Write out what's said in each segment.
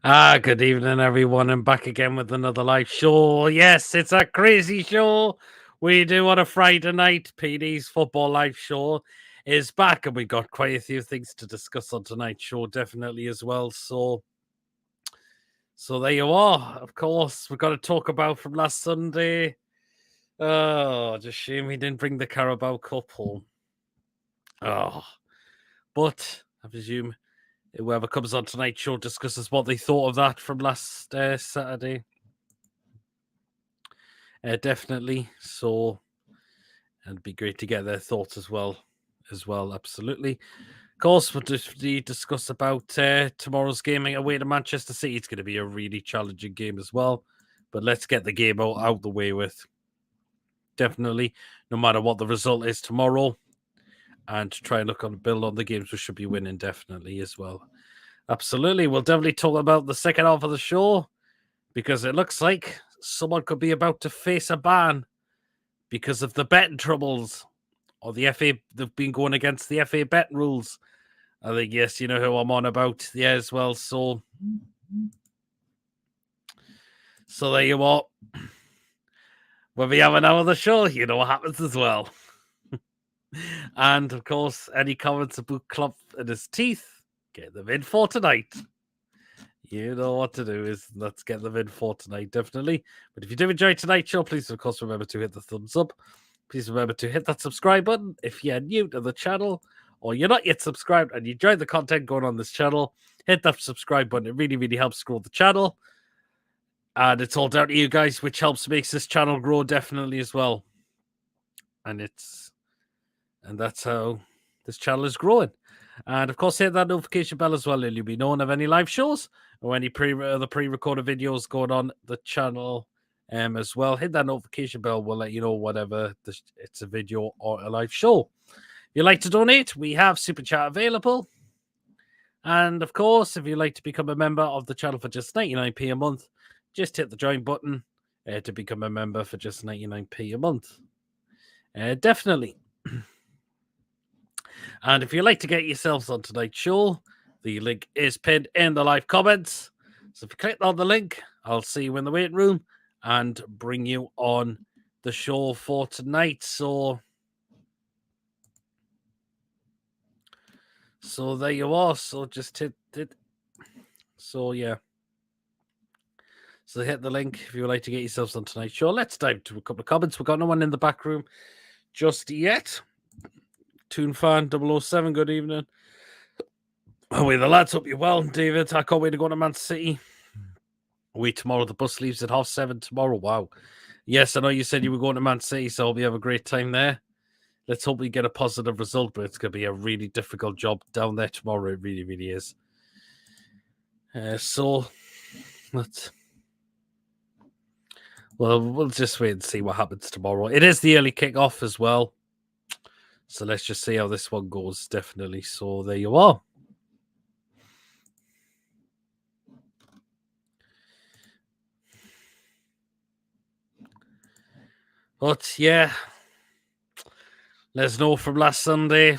Good evening, everyone. I'm back again with another live show. Yes, it's a crazy show we do on a Friday night. PD's football live show is back, and we got quite a few things to discuss on tonight's show, definitely as well. So there you are. Of course, we've got to talk about from last Sunday. Oh, just shame we didn't bring the Carabao Cup home. Oh, but I presume whoever comes on tonight's show discusses what they thought of that from last Saturday. Definitely. So it'd be great to get their thoughts as well. Absolutely. Of course, we'll discuss about tomorrow's game away to Manchester City. It's going to be a really challenging game as well. But let's get the game out the way with. Definitely, no matter what the result is tomorrow, and try and build on the games we should be winning, definitely as well. Absolutely. We'll definitely talk about the second half of the show because it looks like someone could be about to face a ban because of the betting troubles or the FA. They've been going against the FA bet rules. I think, yes, you know who I'm on about. Yeah, as well. So there you are. When we have an hour of the show, you know what happens as well. And of course, any comments about Klopp and his teeth, get them in for tonight. You know what to do is let's get them in for tonight, definitely. But if you do enjoy tonight's show, please, of course, remember to hit the thumbs up. Please remember to hit that subscribe button if you're new to the channel or you're not yet subscribed and you enjoy the content going on this channel. Hit that subscribe button. It really, really helps grow the channel. And it's all down to you guys, which helps makes this channel grow definitely as well. And that's how this channel is growing. And of course, hit that notification bell as well, and you'll be known of any live shows or any pre-recorded videos going on the channel as well. Hit that notification bell. We'll let you know whenever it's a video or a live show. If you'd like to donate, we have Super Chat available. And of course, if you'd like to become a member of the channel for just 99p a month, just hit the join button to become a member for just 99p a month. Definitely. And if you'd like to get yourselves on tonight's show, the link is pinned in the live comments. So if you click on the link, I'll see you in the waiting room and bring you on the show for tonight. So there you are. So just hit it. So yeah. So hit the link if you would like to get yourselves on tonight's show. Let's dive into a couple of comments. We've got no one in the back room just yet. Toon Fan 007, good evening. Oh, wait, the lads, hope you're well. David, I can't wait to go to Man City. Wait, tomorrow the bus leaves at 7:30 tomorrow. Wow. Yes, I know you said you were going to Man City, so I hope you have a great time there. Let's hope we get a positive result, but it's going to be a really difficult job down there tomorrow. It really, really is. So we'll just wait and see what happens tomorrow. It is the early kickoff as well. So let's just see how this one goes, definitely. So there you are. But yeah, let's know from last Sunday.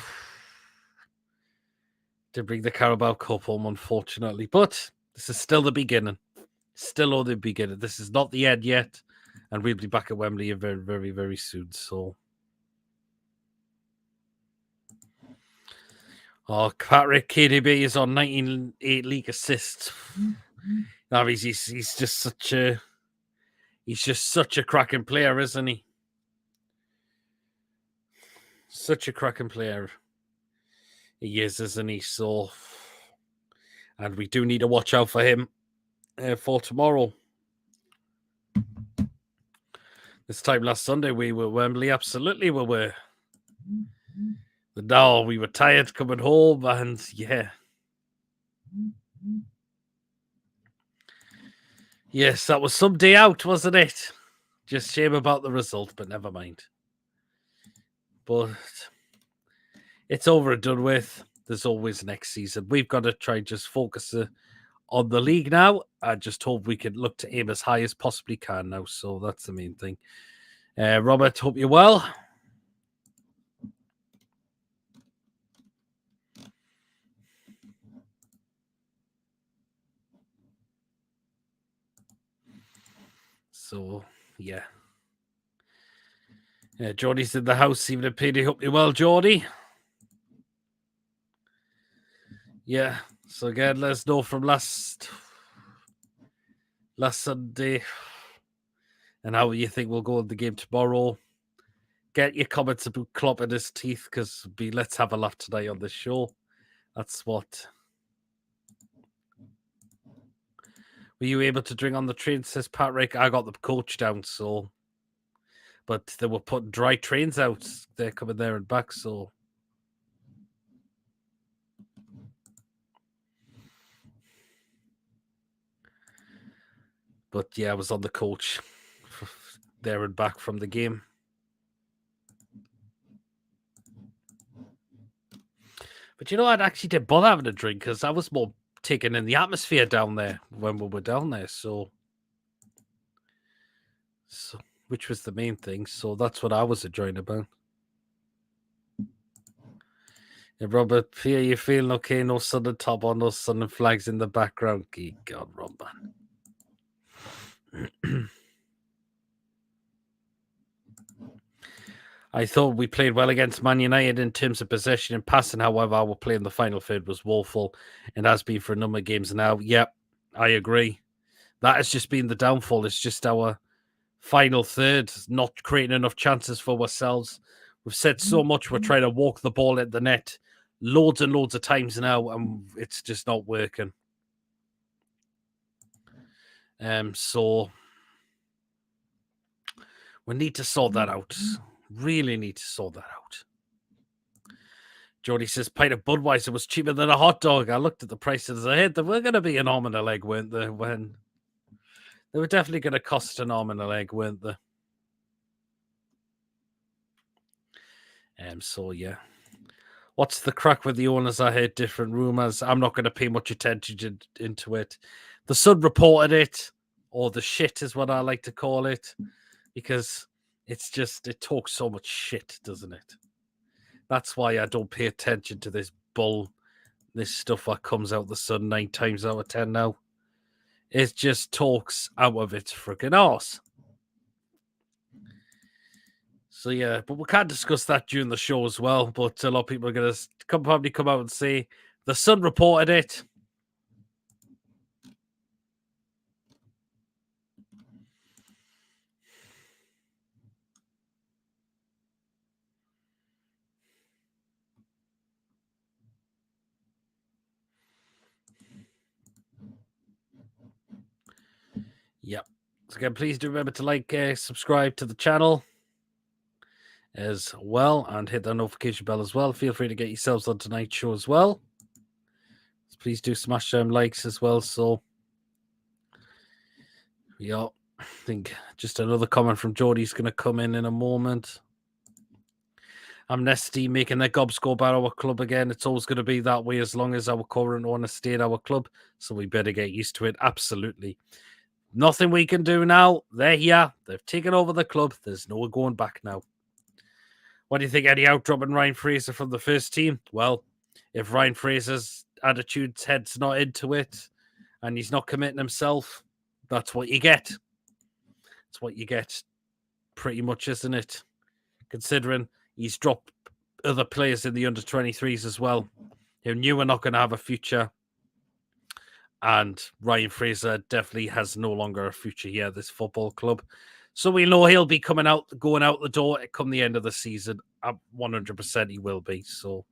To bring the Carabao Cup home, unfortunately. But this is still the beginning. Still only the beginning. This is not the end yet. And we'll be back at Wembley very, very, very soon. So. Oh, Patrick KDB is on 98 league assists. Now he's just such a cracking player, isn't he? Such a cracking player. He is, isn't he? So, and we do need to watch out for him for tomorrow. This time last Sunday, we were at Wembley. Absolutely, we were. No, we were tired coming home, and yeah. Yes, that was some day out, wasn't it? Just shame about the result, but never mind. But it's over and done with. There's always next season. We've got to try and just focus on the league now. I just hope we can look to aim as high as possibly can now. So that's the main thing. Robert, hope you're well. So, yeah. Yeah, Geordie's in the house, even if Petey hope you well, Geordie. Yeah. So again, let us know from last Sunday and how you think we'll go in the game tomorrow. Get your comments about Klopp and his teeth, because let's have a laugh tonight on this show. That's what. Were you able to drink on the train, says Patrick? I got the coach down, so. But they were putting dry trains out. They're coming there and back, so. But yeah, I was on the coach there and back from the game. But I'd actually didn't bother having a drink because I was more taking in the atmosphere down there when we were down there. So which was the main thing. So that's what I was enjoying about. Yeah, Robert, Pierre, you feeling okay? No Southern top on, no Southern flags in the background. God, Robert. I thought we played well against Man United in terms of possession and passing. However, our play in the final third was woeful and has been for a number of games now. Yep, I agree. That has just been the downfall. It's just our final third, not creating enough chances for ourselves. We've said so much we're trying to walk the ball at the net loads and loads of times now, and it's just not working. So we need to sort that out. Really need to sort that out. Jody says, pint of Budweiser was cheaper than a hot dog. I looked at the prices ahead. They were going to be an arm and a leg, weren't they? When they were definitely going to cost an arm and a leg, weren't they? So yeah. What's the crack with the owners? I heard different rumors. I'm not going to pay much attention into it. The Sun reported it, or the shit is what I like to call it, because it's just, it talks so much shit, doesn't it? That's why I don't pay attention to this stuff that comes out the Sun 9 times out of 10 now. It just talks out of its freaking arse. So yeah, but we can't discuss that during the show as well. But a lot of people are going to probably come out and say the Sun reported it. Yep. So again, please do remember to like, subscribe to the channel as well, and hit that notification bell as well. Feel free to get yourselves on tonight's show as well. So please do smash them likes as well. So yeah, I think just another comment from Geordie's going to come in a moment. Amnesty making their gobs go about our club again. It's always going to be that way as long as our current owner stay at our club. So we better get used to it. Absolutely. Nothing we can do now. They're here. They've taken over the club. There's no going back now. What do you think, Eddie outdropping Ryan Fraser from the first team? Well, if Ryan Fraser's attitude's head's not into it and he's not committing himself, that's what you get. That's what you get, pretty much, isn't it? Considering he's dropped other players in the under-23s as well, who knew we're not going to have a future. And Ryan Fraser definitely has no longer a future here at this football club. So we know he'll be going out the door come the end of the season. 100% he will be. So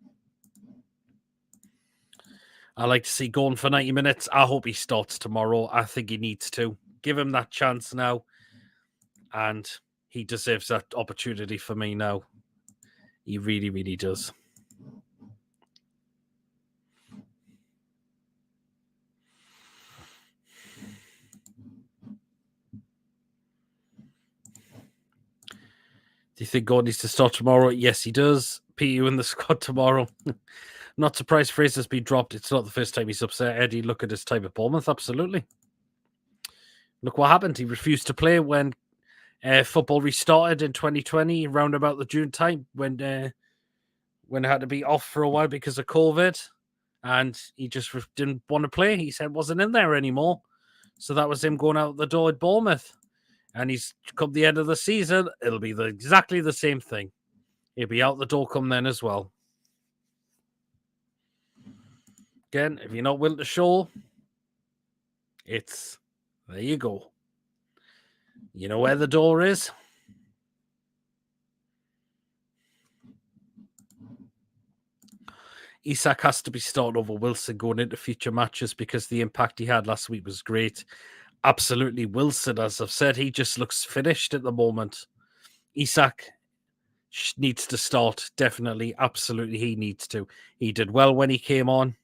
I like to see going for 90 minutes. I hope he starts tomorrow. I think he needs to. Give him that chance now. And he deserves that opportunity for me now. He really, really does. Do you think God needs to start tomorrow? Yes, he does. PU in the squad tomorrow. Not surprised Fraser's been dropped. It's not the first time he's upset. Eddie, look at his time at Bournemouth. Absolutely. Look what happened. He refused to play when football restarted in 2020, around about the June time, when it had to be off for a while because of COVID. And he just didn't want to play. He said wasn't in there anymore. So that was him going out the door at Bournemouth. And he's come the end of the season, it'll be exactly the same thing. He'll be out the door come then as well. Again, if you're not willing to show, it's there you go. You know where the door is? Isak has to be starting over Wilson going into future matches because the impact he had last week was great. Absolutely, Wilson, as I've said, he just looks finished at the moment. Isak needs to start, definitely, absolutely, he needs to. He did well when he came on,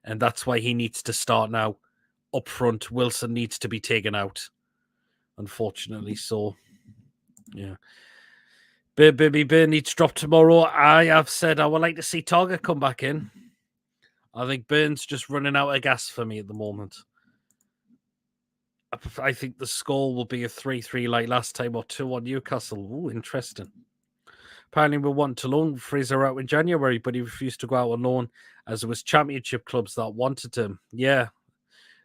and that's why he needs to start now. Up front, Wilson needs to be taken out, unfortunately, so, yeah. Baby Bear needs drop tomorrow. I have said I would like to see Target come back in. I think Burns just running out of gas for me at the moment. I think the score will be a 3-3 like last time or 2-1 Newcastle. Ooh, interesting. Apparently we want to loan Fraser out in January, but he refused to go out on loan as it was championship clubs that wanted him. Yeah,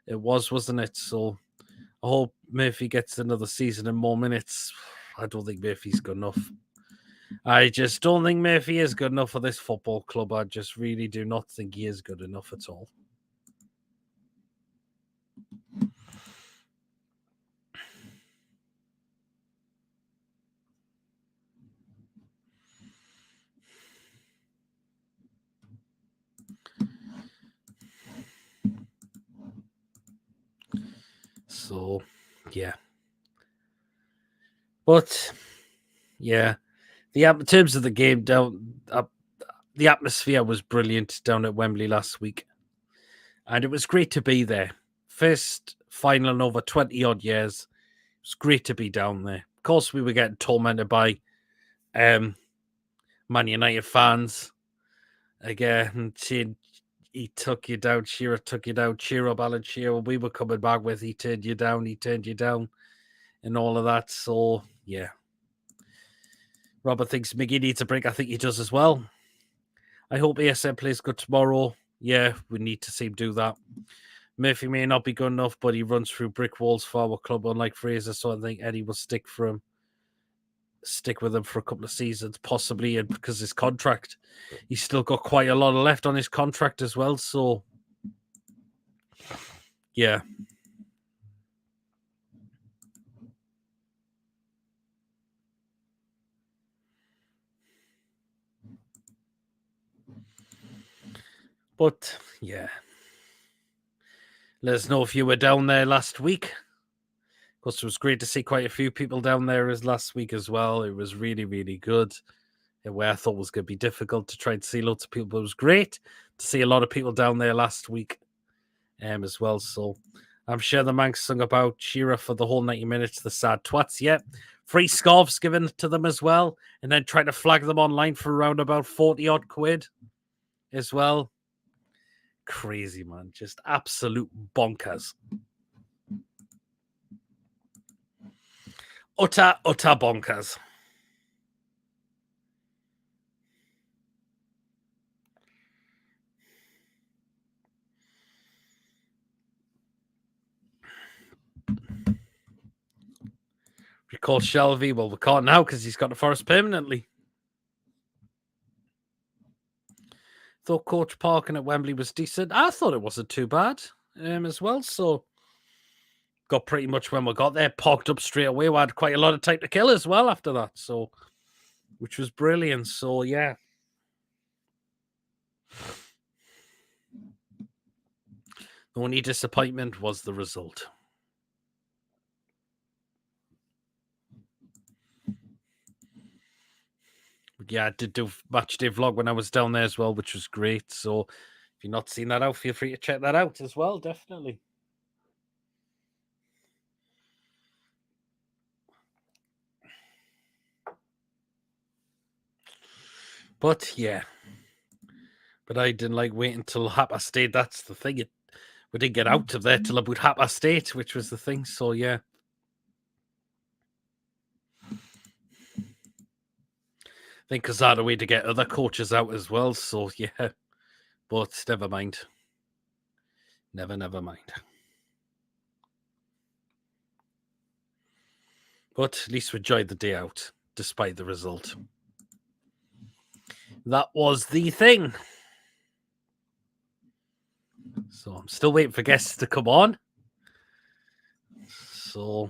it was, wasn't it? So I hope Murphy gets another season and more minutes. I don't think Murphy's good enough. I just don't think Murphy is good enough for this football club. I just really do not think he is good enough at all. So, yeah. But, yeah. In terms of the game, the atmosphere was brilliant down at Wembley last week. And it was great to be there. First final in over 20-odd years. It was great to be down there. Of course, we were getting tormented by Man United fans. Again, he took you down, Shearer took you down, cheer up, Alan Shearer. We were coming back with he turned you down, and all of that. So, yeah. Robert thinks Miggy needs a break. I think he does as well. I hope ASM plays good tomorrow. Yeah, we need to see him do that. Murphy may not be good enough, but he runs through brick walls for our club, unlike Fraser. So I think Eddie will stick with him for a couple of seasons, possibly, and because his contract, he's still got quite a lot left on his contract as well. So, yeah. But, yeah. Let us know if you were down there last week. Of course, it was great to see quite a few people down there as last week as well. It was really, really good. Where I thought was going to be difficult to try and see lots of people, but it was great to see a lot of people down there last week as well. So I'm sure the Manx sung about Shearer for the whole 90 minutes, the sad twats. Yep. Free scarves given to them as well, and then try to flag them online for around about 40 odd quid as well. Crazy, man. Just absolute bonkers. Utter bonkers. Recall Shelby. Well, we can't now because he's got the forest permanently. Thought Coach parking at Wembley was decent. I thought it wasn't too bad as well. So got pretty much when we got there, parked up straight away. We had quite a lot of time to kill as well after that. So, which was brilliant. So, yeah. The only disappointment was the result. Yeah, I did do match day vlog when I was down there as well, which was great. So if you've not seen that out, feel free to check that out as well, definitely. But yeah. But I didn't like waiting until 8:30. That's the thing. We didn't get out of there till about 8:30, which was the thing. So yeah. I think because I had a way to get other coaches out as well. So yeah. But never mind. Never mind. But at least we enjoyed the day out, despite the result. That was the thing. So I'm still waiting for guests to come on. So,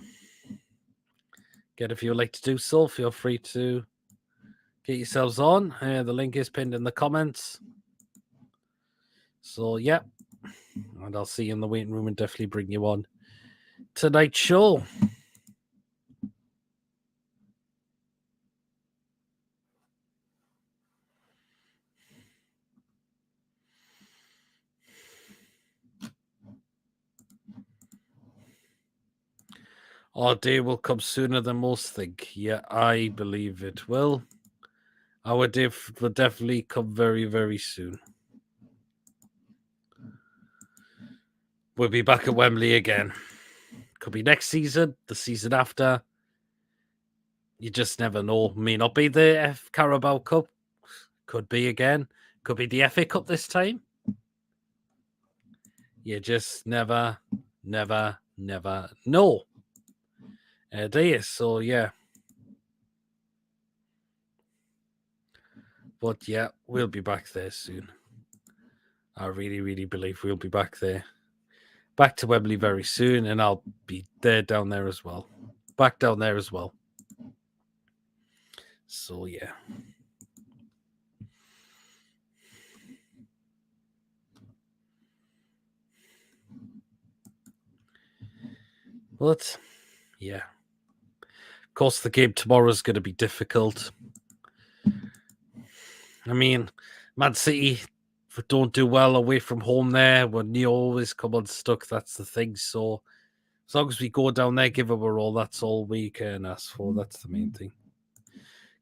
again, if you would like to do so, feel free to get yourselves on. The link is pinned in the comments. So, yeah. And I'll see you in the waiting room and definitely bring you on tonight's show. Our day will come sooner than most think. Yeah, I believe it will. Our day will definitely come very, very soon. We'll be back at Wembley again. Could be next season, the season after. You just never know. May not be the Carabao Cup. Could be again. Could be the FA Cup this time. You just never know. Do you? So, yeah. But, yeah, we'll be back there soon. I really, really believe we'll be back there. Back to Wembley very soon, and I'll be there down there as well. Back down there as well. So, yeah. But, yeah. Of course, the game tomorrow is going to be difficult. I mean, Man City don't do well away from home there. When you always come unstuck, that's the thing. So, as long as we go down there, give it a roll, that's all we can ask for. That's the main thing.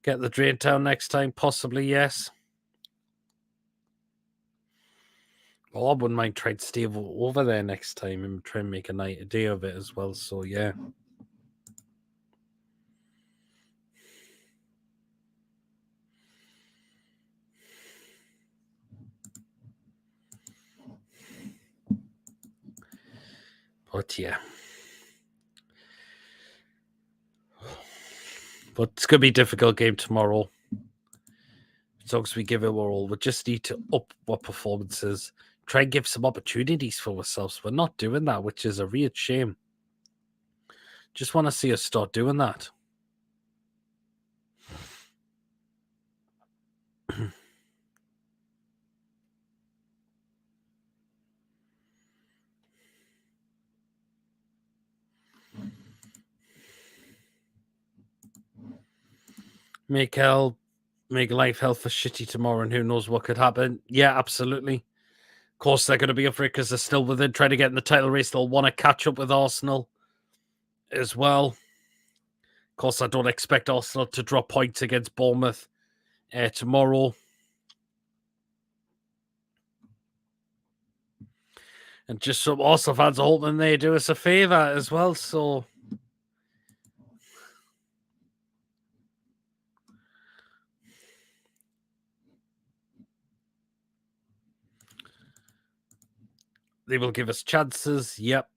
Get the Drain Town next time, possibly, yes. Well, I wouldn't mind trying to stay over there next time and try and make a day of it as well. So, yeah. But, yeah. But it's going to be a difficult game tomorrow. As long as we give it a roll, we just need to up our performances. Try and give some opportunities for ourselves. We're not doing that, which is a real shame. Just want to see us start doing that. Make life hell for shitty tomorrow, and who knows what could happen. Yeah, absolutely. Of course, they're going to be up for it because they're still within trying to get in the title race. They'll want to catch up with Arsenal as well. Of course, I don't expect Arsenal to drop points against Bournemouth tomorrow. And just some Arsenal fans are hoping they do us a favour as well. So, they will give us chances. Yep.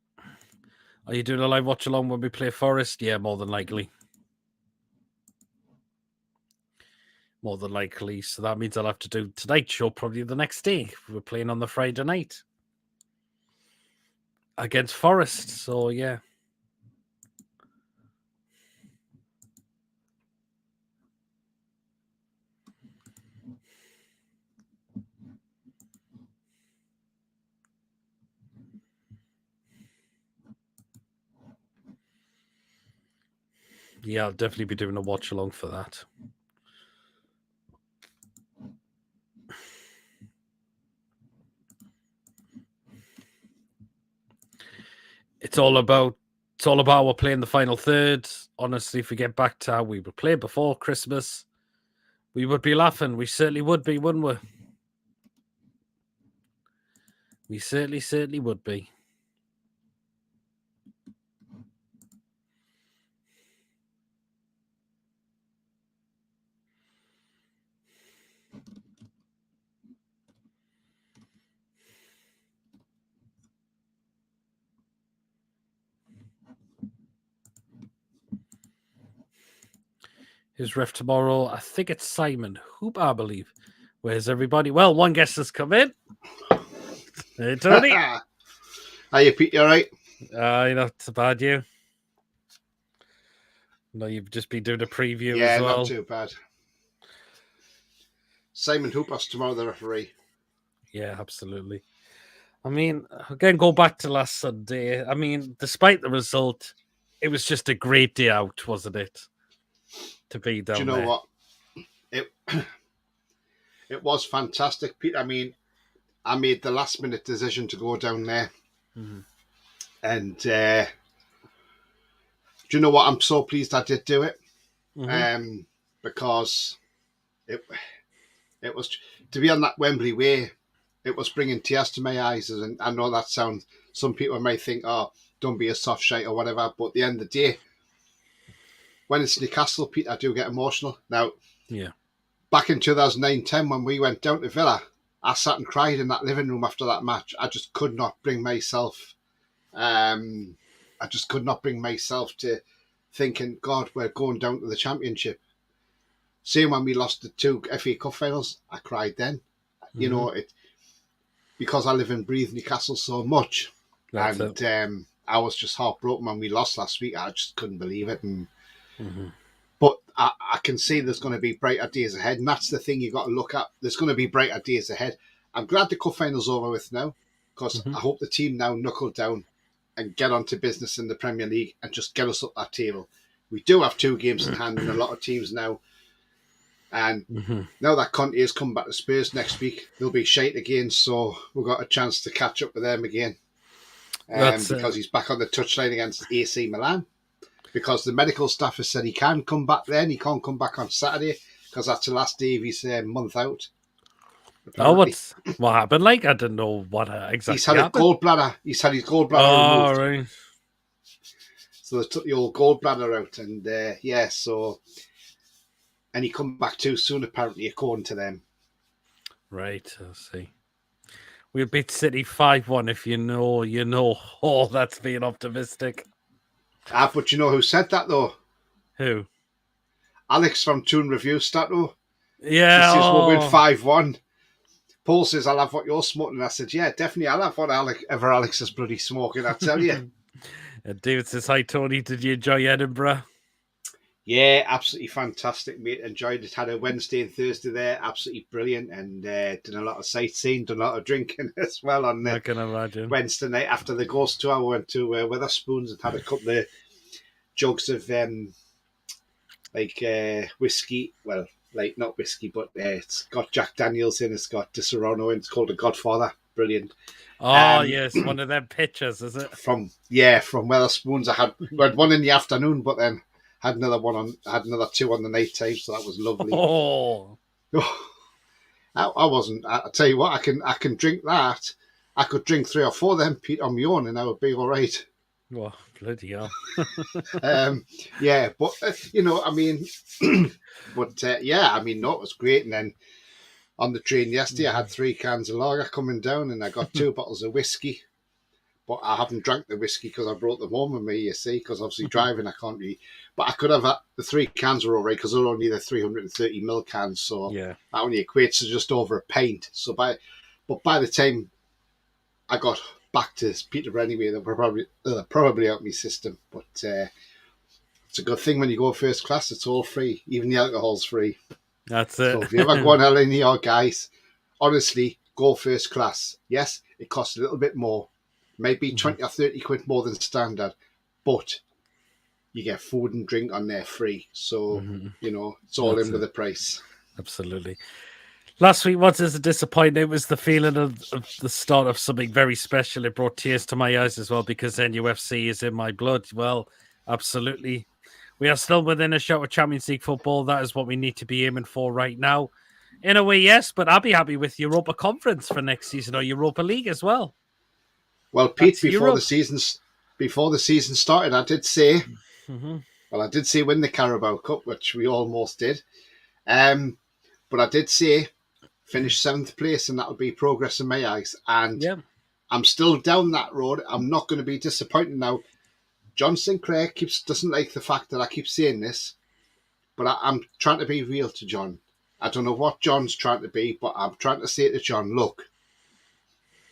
Are you doing a live watch along when we play Forest? Yeah, more than likely. More than likely. So that means I'll have to do tonight's show probably the next day. We're playing on the Friday night against Forest. So, yeah. Yeah, I'll definitely be doing a watch along for that. It's all about we're playing the final third. Honestly, if we get back to how we were playing before Christmas, we would be laughing. We certainly would be, wouldn't we? We certainly would be. Who's ref tomorrow? I think it's Simon Hoop, I believe. Where's everybody? Well, one guest has come in. Hey, Tony. Hiya, Pete, you all right? Not so bad, you? No, you've just been doing a preview Yeah, as well. not too bad. Simon Hooper's tomorrow, the referee. Yeah, absolutely. I mean, again, go back to last Sunday. I mean, despite the result, it was just a great day out, wasn't it? To be down Do you know there. what? It was fantastic, Pete. I mean, I made the last minute decision to go down there. Mhm. And do you know what? I'm so pleased I did do it. Mhm. Because it was, to be on that Wembley way, it was bringing tears to my eyes. And I know that sounds, some people may think, oh, don't be a soft shite or whatever. But at the end of the day, when it's Newcastle, Pete, I do get emotional. Now, Yeah. back in 2009-10, when we went down to Villa, I sat and cried in that living room after that match. I just could not bring myself. I just could not bring myself to thinking, God, we're going down to the Championship. Same when we lost the 2 FA Cup finals, I cried then. Mm-hmm. You know, it because I live and breathe Newcastle so much. That's and it. I was just heartbroken when we lost last week. I just couldn't believe it. And Mm-hmm. But I can see there's going to be brighter days ahead. And that's the thing you've got to look at. There's going to be brighter days ahead. I'm glad the cup final's over with now, because Mm-hmm. I hope the team now knuckle down and get on to business in the Premier League and just get us up that table. We do have 2 games in hand in a lot of teams now. And now that Conte has come back to Spurs next week, they'll be shite again. So we've got a chance to catch up with them again. Because he's back on the touchline against AC Milan. Because the medical staff has said he can come back then. He can't come back on Saturday because that's the last day of his month out. Apparently. Oh, what happened? Like, I didn't know what exactly He's had happened. Gallbladder. He's had his gallbladder removed. Right. So they took the old gallbladder out, and and he come back too soon, apparently, according to them. Right, I see. We beat City 5-1. If you know, you know. Oh, that's being optimistic. But you know who said that, though? Who? Alex from Toon Review Stato. Yeah. She says we'll win 5-1. Paul says, I'll have what you're smoking. I said, yeah, definitely. I'll have what Alex is bloody smoking, I tell you. David says, hi, Tony. Did you enjoy Edinburgh? Yeah, absolutely fantastic, mate. Enjoyed it. Had a Wednesday and Thursday there. Absolutely brilliant. And did a lot of sightseeing, done a lot of drinking as well on the I can imagine. Wednesday night after the Ghost Tour. I went to Wetherspoons and had a couple of jugs of whiskey. Well, like not whiskey, but it's got Jack Daniels in. It's got Disaronno in. It's called The Godfather. Brilliant. Oh, yes. One of them pictures, is it? From Wetherspoons. I had one in the afternoon, but then had another 2 on the night time, so that was lovely. Oh, I wasn't. I tell you what, I can drink that. I could drink 3 or 4 of them, Pete, on my own, and I would be all right. well, bloody hell. Yeah, but I mean, yeah, I mean, no, it was great. And then on the train yesterday, I had 3 cans of lager coming down, and I got 2 bottles of whiskey. But I haven't drank the whiskey because I brought them home with me, you see, because obviously driving I can't really. But I could have the 3 cans were all right because they're only the 330ml cans, so Yeah. that only equates to just over a pint. So by the time I got back to Peterborough anyway, they were probably out my system. But it's a good thing when you go first class; it's all free, even the alcohol's free. That's it. So if you ever go on LNER, guys, honestly, go first class. Yes, it costs a little bit more. Maybe 20 or 30 quid more than standard, but you get food and drink on there free. So, it's all in with the price. Absolutely. Last week was a disappointment. It was the feeling of the start of something very special. It brought tears to my eyes as well because NUFC is in my blood. Well, absolutely. We are still within a shot of Champions League football. That is what we need to be aiming for right now. In a way, yes, but I'll be happy with Europa Conference for next season or Europa League as well. Well, Pete, before the season started, I did say, I did say win the Carabao Cup, which we almost did. But I did say finish 7th place, and that would be progress in my eyes. And I'm still down that road. I'm not going to be disappointed now. John Sinclair doesn't like the fact that I keep saying this, But I'm trying to be real to John. I don't know what John's trying to be, but I'm trying to say to John, look,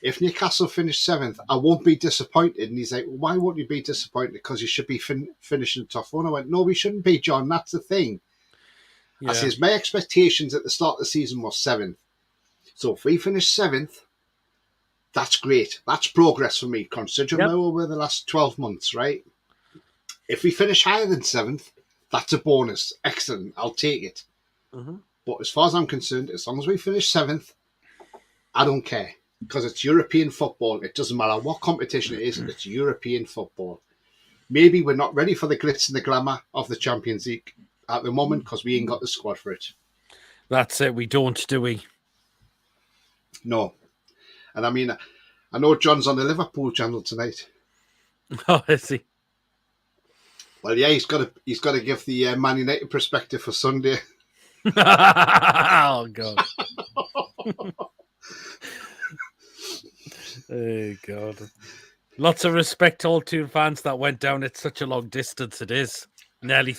if Newcastle finish 7th, I won't be disappointed. And he's like, well, why won't you be disappointed? Because you should be finishing top 4. And I went, no, we shouldn't be, John. That's the thing. Yeah. I says, my expectations at the start of the season was 7th. So if we finish 7th, that's great. That's progress for me, considering where we were the last 12 months, right? If we finish higher than 7th, that's a bonus. Excellent. I'll take it. Mm-hmm. But as far as I'm concerned, as long as we finish 7th, I don't care. Because it's European football. It doesn't matter what competition it is. It's European football. Maybe we're not ready for the glitz and the glamour of the Champions League at the moment because we ain't got the squad for it. That's it. We don't, do we? No. And I mean, I know John's on the Liverpool channel tonight. Oh, is he? Well, yeah, he's got to give the Man United perspective for Sunday. Oh God. Oh God. Lots of respect to all two fans that went down. It's such a long distance. It is nearly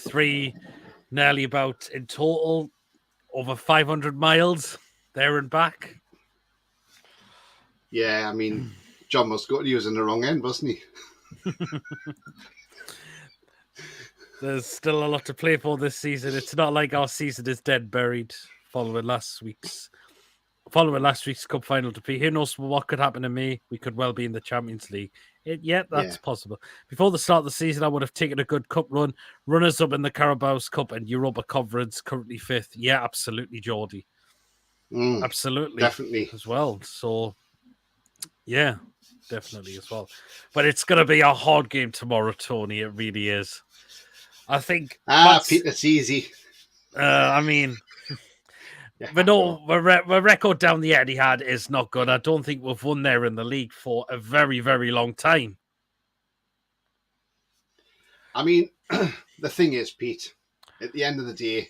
about in total over 500 miles there and back. Yeah, I mean, John was good. He was in the wrong end, wasn't he? There's still a lot to play for this season. It's not like our season is dead buried following last week's cup final defeat. Who knows what could happen to me? We could well be in the Champions League. That's possible. Before the start of the season, I would have taken a good cup run, runners up in the Carabao's Cup and Europa Conference, currently 5th. Yeah, absolutely, Geordie. Absolutely, definitely as well. So, yeah, definitely as well. But it's going to be a hard game tomorrow, Tony. It really is. I think. Pete, it's easy. I mean. But no, our record down the Etihad is not good. I don't think we've won there in the league for a very, very long time. I mean, the thing is, Pete, at the end of the day,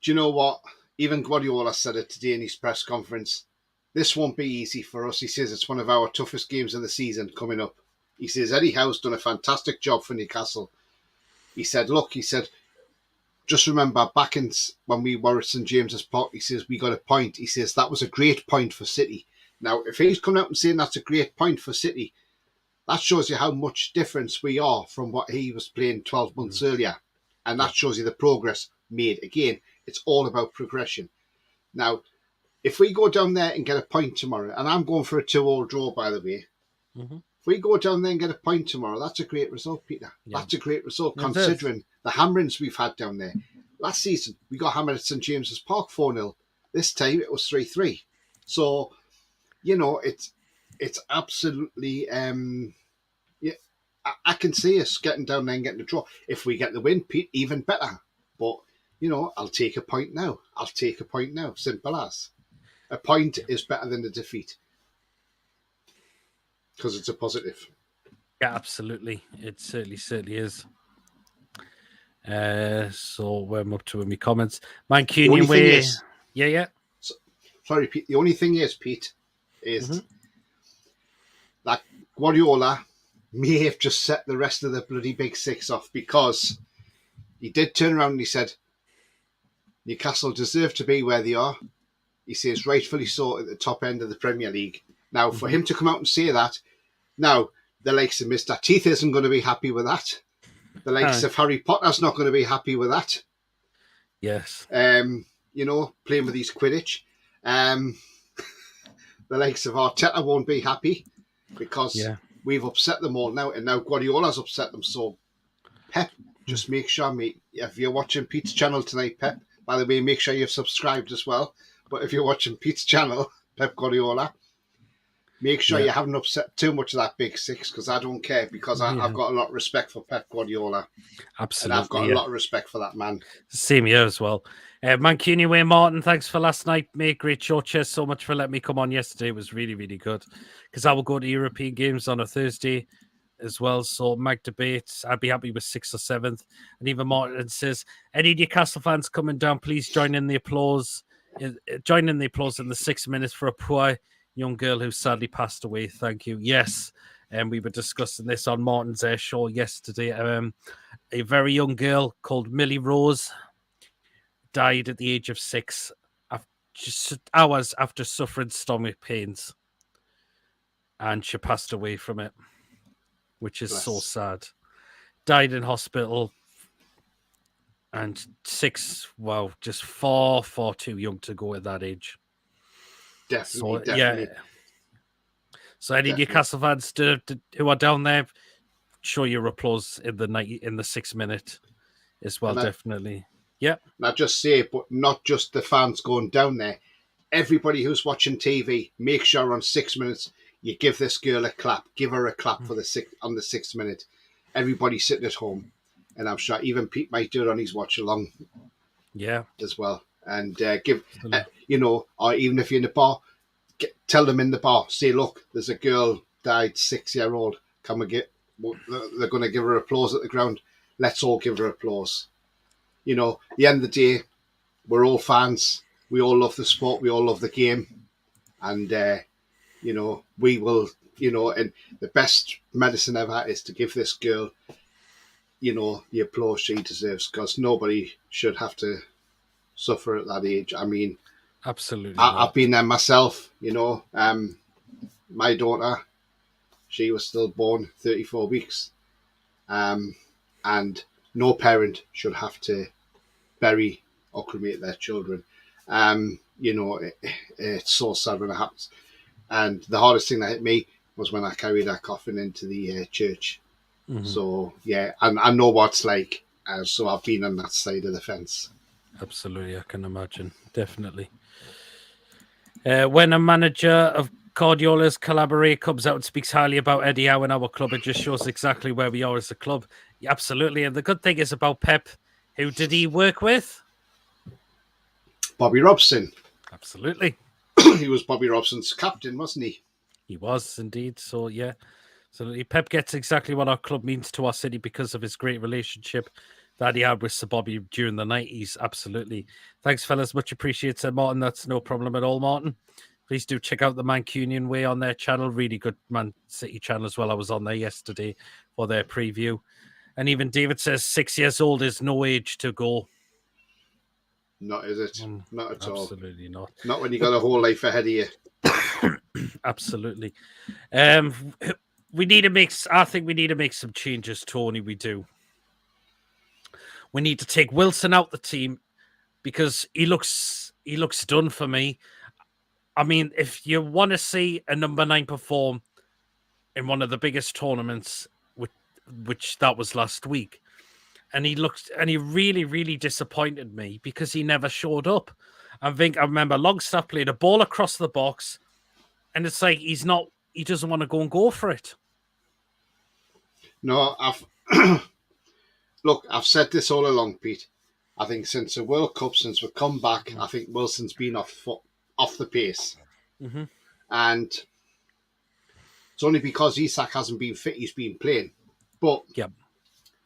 do you know what? Even Guardiola said it today in his press conference. This won't be easy for us. He says it's one of our toughest games of the season coming up. He says Eddie Howe's done a fantastic job for Newcastle. He said, just remember back when we were at St James's Park, he says, we got a point. He says, that was a great point for City. Now, if he's coming out and saying that's a great point for City, that shows you how much difference we are from what he was playing 12 months earlier. And that shows you the progress made. Again, it's all about progression. Now, if we go down there and get a point tomorrow, and I'm going for a 2-2 draw, by the way. Mm-hmm. If we go down there and get a point tomorrow, that's a great result, Peter. Yeah. That's a great result, considering the hammerings we've had down there. Last season, we got hammered at St James's Park 4-0. This time, it was 3-3. So, it's absolutely... I can see us getting down there and getting a draw. If we get the win, Pete, even better. But, I'll take a point now. Simple as. A point is better than a defeat. Because it's a positive. Yeah, absolutely. It certainly is. So we're up to my comments. Mancunian way. Yeah. Sorry, Pete. The only thing is, Pete, that Guardiola may have just set the rest of the bloody Big Six off, because he did turn around and he said, Newcastle deserve to be where they are. He says, rightfully so, at the top end of the Premier League. Now, for him to come out and say that, now, the likes of Mr. Teeth isn't going to be happy with that. The likes of Harry Potter's not going to be happy with that. Yes. Playing with his Quidditch. The likes of Arteta won't be happy because we've upset them all now, and now Guardiola's upset them. So, Pep, just make sure, mate, if you're watching Pete's channel tonight, Pep, by the way, make sure you've subscribed as well. But if you're watching Pete's channel, Pep Guardiola, make sure you haven't upset too much of that Big Six, because I don't care, because I've got a lot of respect for Pep Guardiola. Absolutely. And I've got a lot of respect for that man. Same here as well. Mancunian way, Martin, thanks for last night, mate. Great show. Cheers so much for letting me come on yesterday. It was really, really good, because I will go to European games on a Thursday as well. So Mag debates, I'd be happy with 6th or 7th. And even Martin says, any Newcastle fans coming down, please join in the applause. Join in the applause in the 6 minutes for a poor young girl who sadly passed away. Thank you. Yes. And we were discussing this on Martin's show yesterday. A very young girl called Millie Rose died at the age of 6, just hours after suffering stomach pains, and she passed away from it, which is so sad. Died in hospital, and 6, wow, just far too young to go at that age. Definitely. Yeah. So any Newcastle fans who are down there, show your applause in the 6-minute as well, definitely. Yeah. Not just say, but not just the fans going down there. Everybody who's watching TV, make sure on 6 minutes you give this girl a clap. Give her a clap for the 6th minute. Everybody sitting at home, and I'm sure even Pete might do it on his watch along. Yeah, as well, and give or even if you're in the bar, tell them in the bar. Say, look, there's a girl died, 6-year-old. Come and get. They're going to give her applause at the ground. Let's all give her applause. At the end of the day, we're all fans. We all love the sport. We all love the game. And, we will, and the best medicine ever is to give this girl, the applause she deserves, because nobody should have to suffer at that age. I mean, absolutely. I've been there myself, my daughter, she was still born 34 weeks. And no parent should have to bury or cremate their children. It's so sad when it happens. And the hardest thing that hit me was when I carried her coffin into the church. Mm-hmm. So, yeah, and I know what it's like. So I've been on that side of the fence. Absolutely, I can imagine. Definitely. When a manager of Guardiola's collaborate comes out and speaks highly about Eddie Howe and our club, it just shows exactly where we are as a club. Yeah, absolutely. And the good thing is about Pep, who did he work with? Bobby Robson. Absolutely. He was Bobby Robson's captain, wasn't he? He was indeed. So, yeah. So Pep gets exactly what our club means to our city because of his great relationship that he had with Sir Bobby during the 90s. Absolutely. Thanks, fellas. Much appreciated, Martin. That's no problem at all, Martin. Please do check out the Mancunian Way on their channel. Really good Man City channel as well. I was on there yesterday for their preview. And even David says 6 years old is no age to go. Not, is it? Not at all. Absolutely not. Not when you got a whole life ahead of you. Absolutely. We need to I think we need to make some changes, Tony. We do. We need to take Wilson out the team because he looks done for me. I mean, if you want to see a number 9 perform in one of the biggest tournaments, which that was last week, and he really, really disappointed me because he never showed up. I remember Longstaff played a ball across the box, and it's like he doesn't want to go for it. No, I've said this all along, Pete. I think since the World Cup, since we've come back, I think Wilson's been off the pace. Mm-hmm. And it's only because Isak hasn't been fit, he's been playing. But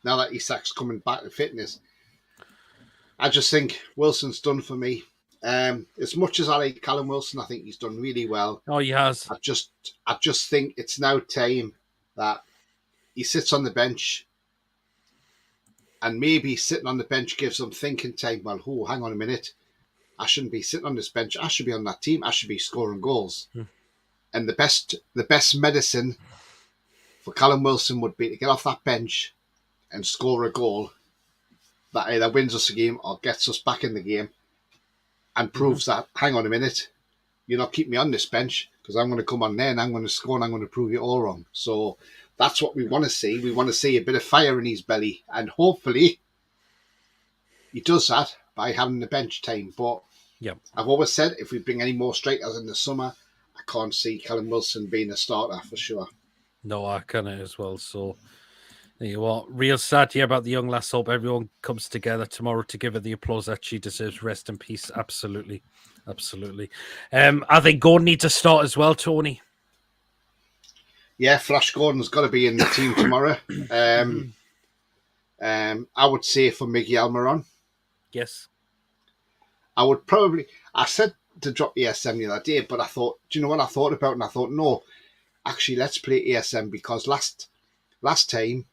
now that Isak's coming back to fitness, I just think Wilson's done for me. As much as I like Callum Wilson, I think he's done really well. Oh, he has. I just think it's now time that he sits on the bench, and maybe sitting on the bench gives him thinking time. Well, hang on a minute. I shouldn't be sitting on this bench. I should be on that team. I should be scoring goals. And the best medicine for Callum Wilson would be to get off that bench and score a goal that either wins us a game or gets us back in the game and proves that, hang on a minute, you're not keeping me on this bench because I'm going to come on there and I'm going to score and I'm going to prove you all wrong. So that's what we want to see. We want to see a bit of fire in his belly, and hopefully he does that by having the bench time. But I've always said if we bring any more strikers in the summer, I can't see Callum Wilson being a starter for sure. No, I can't as well. So there you are. Real sad here about the young lass. Hope everyone comes together tomorrow to give her the applause that she deserves. Rest in peace. Absolutely. Absolutely. I think Gordon needs to start as well, Tony. Yeah, Flash Gordon's got to be in the team tomorrow. I would say for Miguel Almiron. Yes. I said to drop the SM the other day, but I thought, do you know what I thought about? And I thought, no, actually, let's play ESM because last time,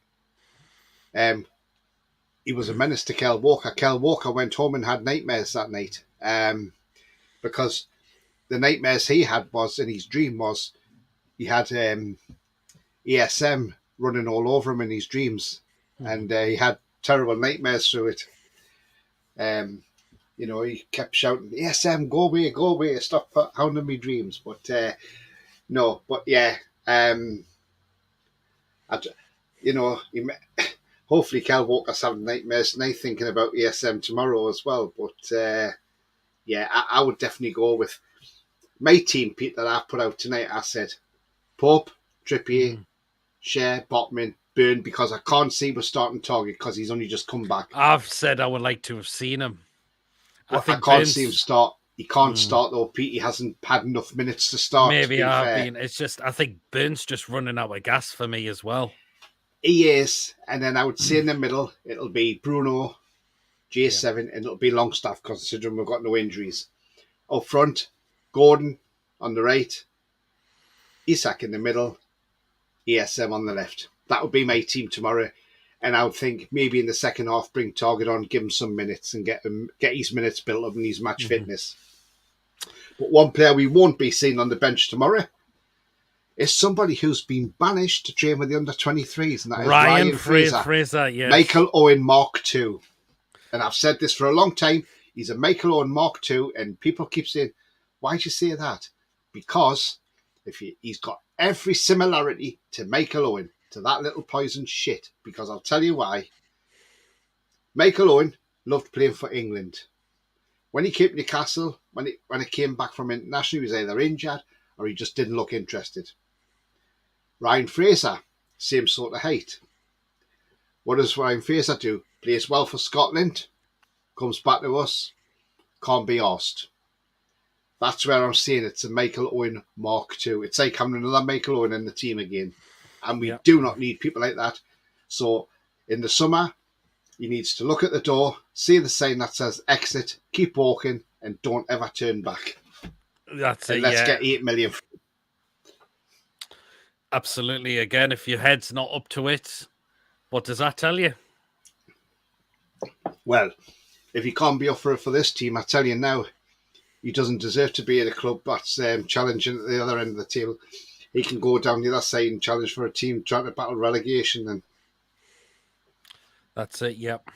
he was a menace to Kel Walker. Kel Walker went home and had nightmares that night, because the nightmares he had was in his dream was he had ESM running all over him in his dreams, and he had terrible nightmares through it. He kept shouting, "ESM, go away, stop hounding me dreams." But no, but yeah, hopefully Kel Walker's having nightmares tonight thinking about ESM tomorrow as well. But yeah, I would definitely go with my team, Pete, that I put out tonight. I said Pope, Trippier, Share, Botman, Burn, because I can't see we're starting target because he's only just come back. I've said I would like to have seen him. I can't see him start. He can't start though, Pete. He hasn't had enough minutes to start. Maybe I've been. It's just I think Burns just running out of gas for me as well. He is, and then I would say in the middle it'll be Bruno, J7, and it'll be Longstaff considering we've got no injuries. Up front, Gordon on the right, Isak in the middle, ESM on the left. That would be my team tomorrow. And I would think maybe in the second half, bring Target on, give him some minutes and get his minutes built up and his match fitness. But one player we won't be seeing on the bench tomorrow is somebody who's been banished to train with the under-23s, and that is Ryan Fraser, yes. Michael Owen Mark II. And I've said this for a long time. He's a Michael Owen Mark II, and people keep saying, why'd you say that? Because he's got every similarity to Michael Owen, to that little poison shit, because I'll tell you why. Michael Owen loved playing for England. When he came to Newcastle, when he came back from international, he was either injured or he just didn't look interested. Ryan Fraser, same sort of height. What does Ryan Fraser do? Plays well for Scotland, comes back to us, can't be arsed. That's where I'm saying it's a Michael Owen Mark II. It's like having another Michael Owen in the team again. And we do not need people like that. So in the summer, he needs to look at the door, see the sign that says exit, keep walking, and don't ever turn back. That's it. Let's get 8 million. Absolutely. Again, if your head's not up to it, what does that tell you? Well, if he can't be up for this team, I tell you now, he doesn't deserve to be at a club that's challenging at the other end of the table. He can go down the other side and challenge for a team trying to battle relegation. And that's it, yep.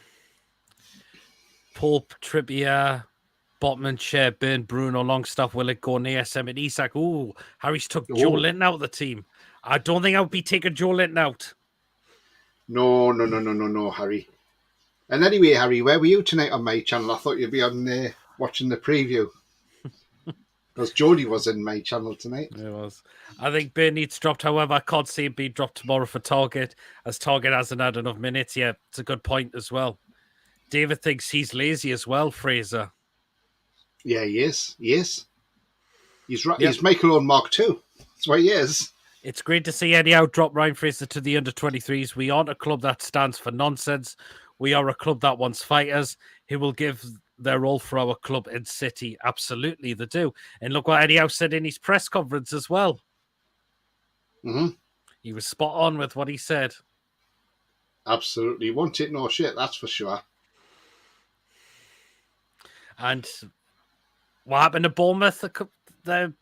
Pope, Trippier, Botman, Shea, Burn, Bruno, Longstaff, Willett, Gordon, ASM, and Isak. Ooh, Harry's took Joe Linton out of the team. I don't think I would be taking Joe Linton out. No, Harry. And anyway, Harry, where were you tonight on my channel? I thought you'd be on there watching the preview. Because Jodie was in my channel tonight. It was. I think Burn needs dropped. However, I can't see him being dropped tomorrow for Target, as Target hasn't had enough minutes yet. It's a good point as well. David thinks he's lazy as well, Fraser. Yeah, he is. He's right. Yep. He's Michael Owen Mark II. That's what he is. It's great to see Eddie Howe drop Ryan Fraser to the under-23s. We aren't a club that stands for nonsense. We are a club that wants fighters who will give their all for our club in City. Absolutely, they do. And look what Eddie Howe said in his press conference as well. Mm-hmm. He was spot on with what he said. Absolutely. Won't it no shit, that's for sure. And what happened to Bournemouth that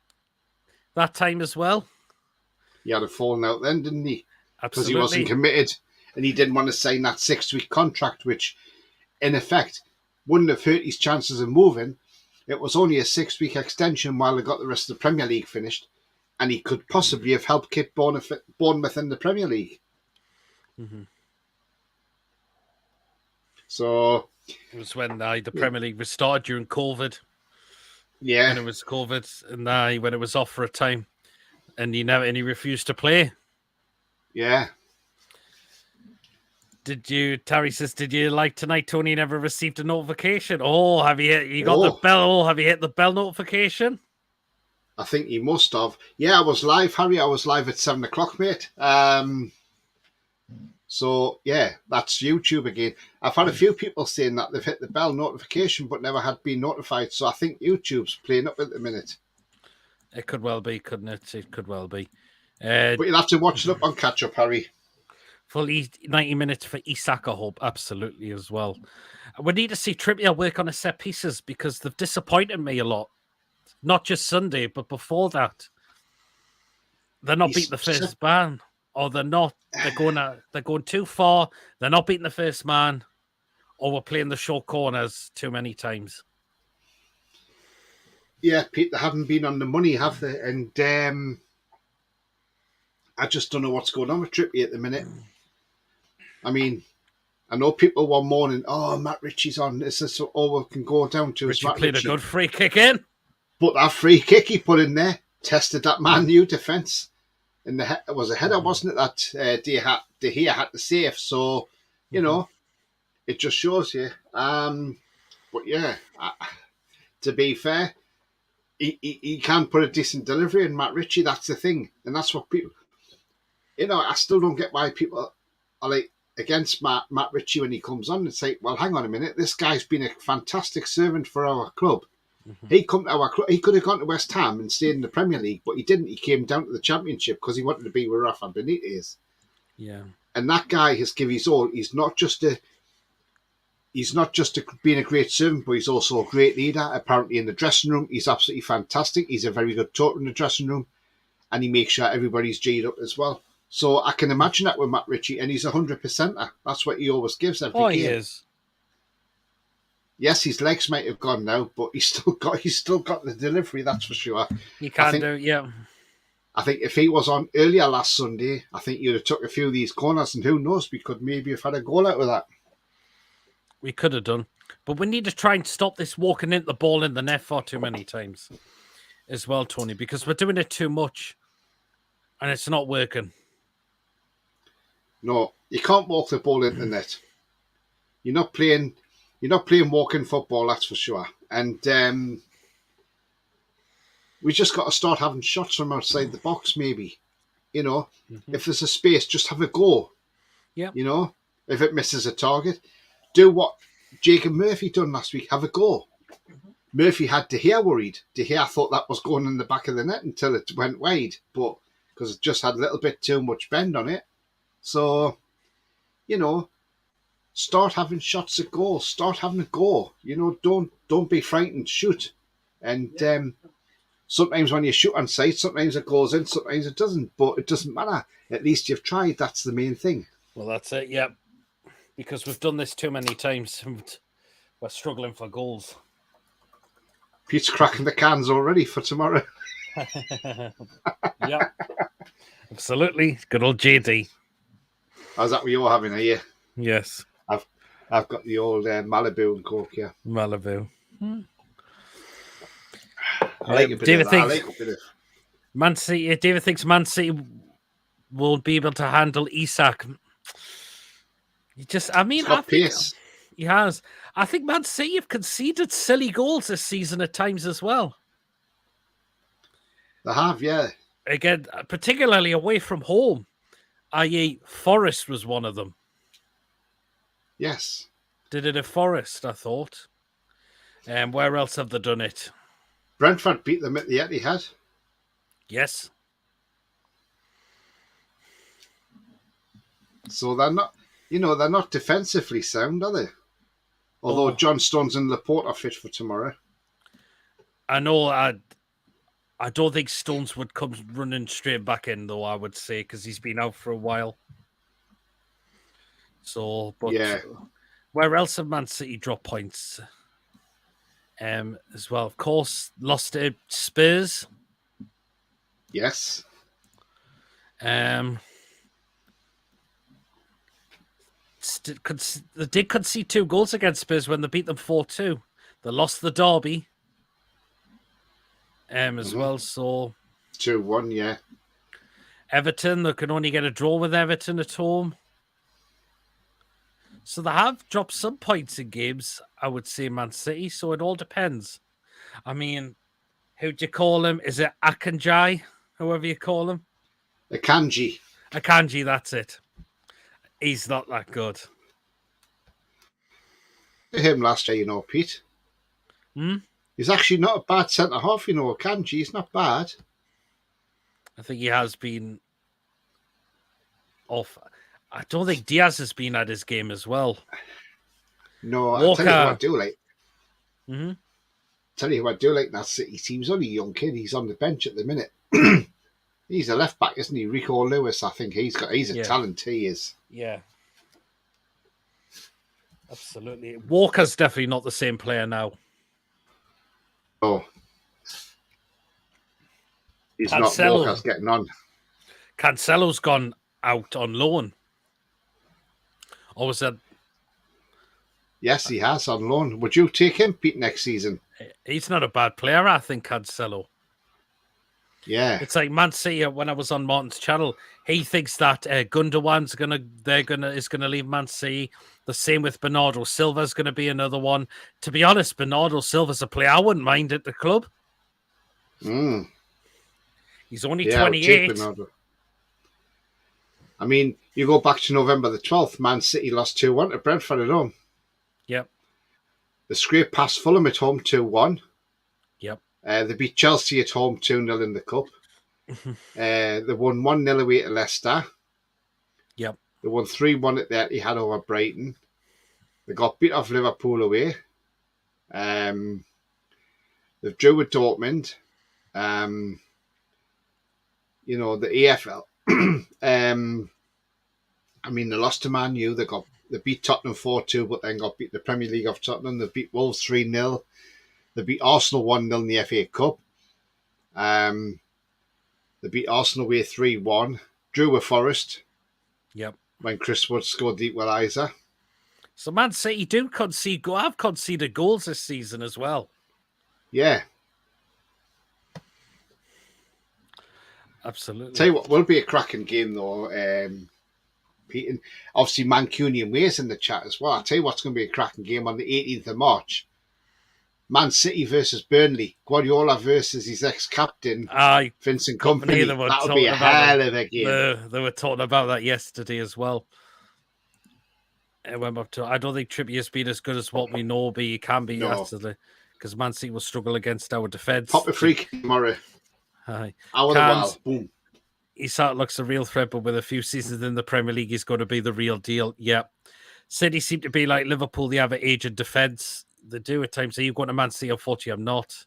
time as well? He had a falling out then, didn't he? Absolutely. Because he wasn't committed and he didn't want to sign that 6-week contract, which in effect wouldn't have hurt his chances of moving. It was only a 6-week extension while they got the rest of the Premier League finished, and he could possibly have helped keep Bournemouth in the Premier League. Mm-hmm. So it was when the Premier League was started during COVID. Yeah, when it was COVID, and when it was off for a time, and he refused to play. Yeah. Terry says, did you like tonight? Tony never received a notification. Oh, have you got the bell? Oh, have you hit the bell notification? I think he must have. Yeah, I was live, Harry. I was live at 7:00, mate. So yeah, that's YouTube again. I've had a few people saying that they've hit the bell notification but never had been notified. So I think YouTube's playing up at the minute. It could well be, couldn't it? It could well be. But you'll have to watch it up on catch up, Harry. Fully 90 minutes for Isak, I hope, absolutely as well. We need to see Trippier work on his set pieces because they've disappointed me a lot. Not just Sunday, but before that. They're not beating the first man, or they're not. They're going too far. They're not beating the first man, or we're playing the short corners too many times. Yeah, Pete, they haven't been on the money, have they? And I just don't know what's going on with Trippier at the minute. I mean, I know people were mourning, oh, Matt Ritchie's on. This is all we can go down to. Ritchie Matt played Ritchie. a good free kick in. But that free kick he put in there tested that Man U defence. And it was a header, wasn't it, that De Gea had to save. So, you know, it just shows you. But yeah, to be fair, he can put a decent delivery in Matt Ritchie. That's the thing. And that's what people, I still don't get why people are like against Matt Ritchie when he comes on and say, well, hang on a minute, this guy's been a fantastic servant for our club. He come to our club. He could have gone to West Ham and stayed in the Premier League, but he didn't. He came down to the Championship because he wanted to be where Rafa Benitez. Yeah, and that guy has given his all. He's not just being a great servant, but he's also a great leader. Apparently, in the dressing room, he's absolutely fantastic. He's a very good talker in the dressing room, and he makes sure everybody's G'd up as well. So I can imagine that with Matt Ritchie, and he's 100%er. That's what he always gives every game. He is. Yes, his legs might have gone now, but he's still got the delivery. That's for sure. He can do, yeah. I think if he was on earlier last Sunday, I think you'd have took a few of these corners, and who knows, we could maybe have had a goal out of that. We could have done, but we need to try and stop this walking into the ball in the net far too many times, as well, Tony, because we're doing it too much, and it's not working. No, you can't walk the ball into the net. You're not playing walking football, that's for sure. And we just got to start having shots from outside the box, maybe. If there's a space, just have a go. Yeah. If it misses a target, do what Jacob Murphy done last week. Have a go. Murphy had De Gea worried. De Gea thought that was going in the back of the net until it went wide, but because it just had a little bit too much bend on it. So, start having shots at goal. Start having a go. Don't be frightened. Shoot. And sometimes when you shoot on sight, sometimes it goes in, sometimes it doesn't. But it doesn't matter. At least you've tried. That's the main thing. Well, that's it. Yeah, because we've done this too many times. We're struggling for goals. Pete's cracking the cans already for tomorrow. Yeah, absolutely. Good old JD. How's that what you're having, are you? Yes. I've got the old Malibu and Coke, yeah. Malibu. I like a bit of that. Man City, David thinks Man City will be able to handle Isak. I think pace. He has. I think Man City have conceded silly goals this season at times as well. They have, yeah. Again, particularly away from home, i.e. Forest was one of them. Yes. Did it at Forest, I thought. Where else have they done it? Brentford beat them at the Etihad. Yes. So they're not defensively sound, are they? Although John Stones and Laporte are fit for tomorrow. I know. I don't think Stones would come running straight back in, though, I would say, because he's been out for a while. So, but yeah. Where else have Man City dropped points? As well, of course, lost to Spurs. Yes. They did concede 2 goals against Spurs when they beat them 4-2. They lost the derby. As well, so 2-1, yeah. Everton, they can only get a draw with Everton at home. So they have dropped some points in games, I would say, Man City. So it all depends. I mean, who do you call him? Is it Akanji? However you call him? Akanji, that's it. He's not that good. Him last year, Pete. He's actually not a bad centre-half, Akanji. He's not bad. I think he has been off. I don't think Diaz has been at his game as well. No, I'll tell you who I Walker. do like. Mm-hmm. Tell you who I do like in that City team. He's only a young kid. He's on the bench at the minute. He's a left back, isn't he? Rico Lewis. I think he's a talent. He is. Yeah. Absolutely. Walker's definitely not the same player now. Oh. He's Cancelo. not. Walker's getting on. Cancelo's gone out on loan. Or was that? Yes, he has on loan. Would you take him, Pete, next season? He's not a bad player, I think, Cancelo. Yeah. It's like Man City, when I was on Martin's channel, he thinks that Gundogan's is gonna leave Man City. The same with Bernardo Silva's gonna be another one. To be honest, Bernardo Silva's a player I wouldn't mind at the club. He's only 28. I mean, you go back to November the 12th, Man City lost 2-1 to Brentford at home. Yep. They scraped past Fulham at home 2-1. Yep. They beat Chelsea at home 2-0 in the cup. They won 1-0 away to Leicester. Yep. They won 3-1 at the Etihad over Brighton. They got beat off Liverpool away. They drew with Dortmund. You know, the EFL. I mean, they lost to Man U. They beat Tottenham 4-2, but then got beat the Premier League of Tottenham. They beat Wolves 3-0. They beat Arsenal 1-0 in the FA Cup. They beat Arsenal away 3-1. Drew with Forest. Yep. When Chris Wood scored the equaliser. So Man City do have conceded goals this season as well. Yeah. Absolutely. Tell you what, will be a cracking game though. Pete, and obviously Mancunian Ways in the chat as well. I'll tell you what's going to be a cracking game on the 18th of March. Man City versus Burnley. Guardiola versus his ex-captain, Vincent Kompany. That'll be a hell of a game. They were talking about that yesterday as well. It went up to. I don't think Trippier's been as good as what we know, but he can be actually, because Man City will struggle against our defence. Pop a free kick tomorrow. Aye. Hour the while. Boom. He sort of looks a real threat, but with a few seasons in the Premier League, he's going to be the real deal. Yeah. City seem to be like Liverpool. They have an aged defence. They do at times. Are you going to Man City? Unfortunately, I'm not.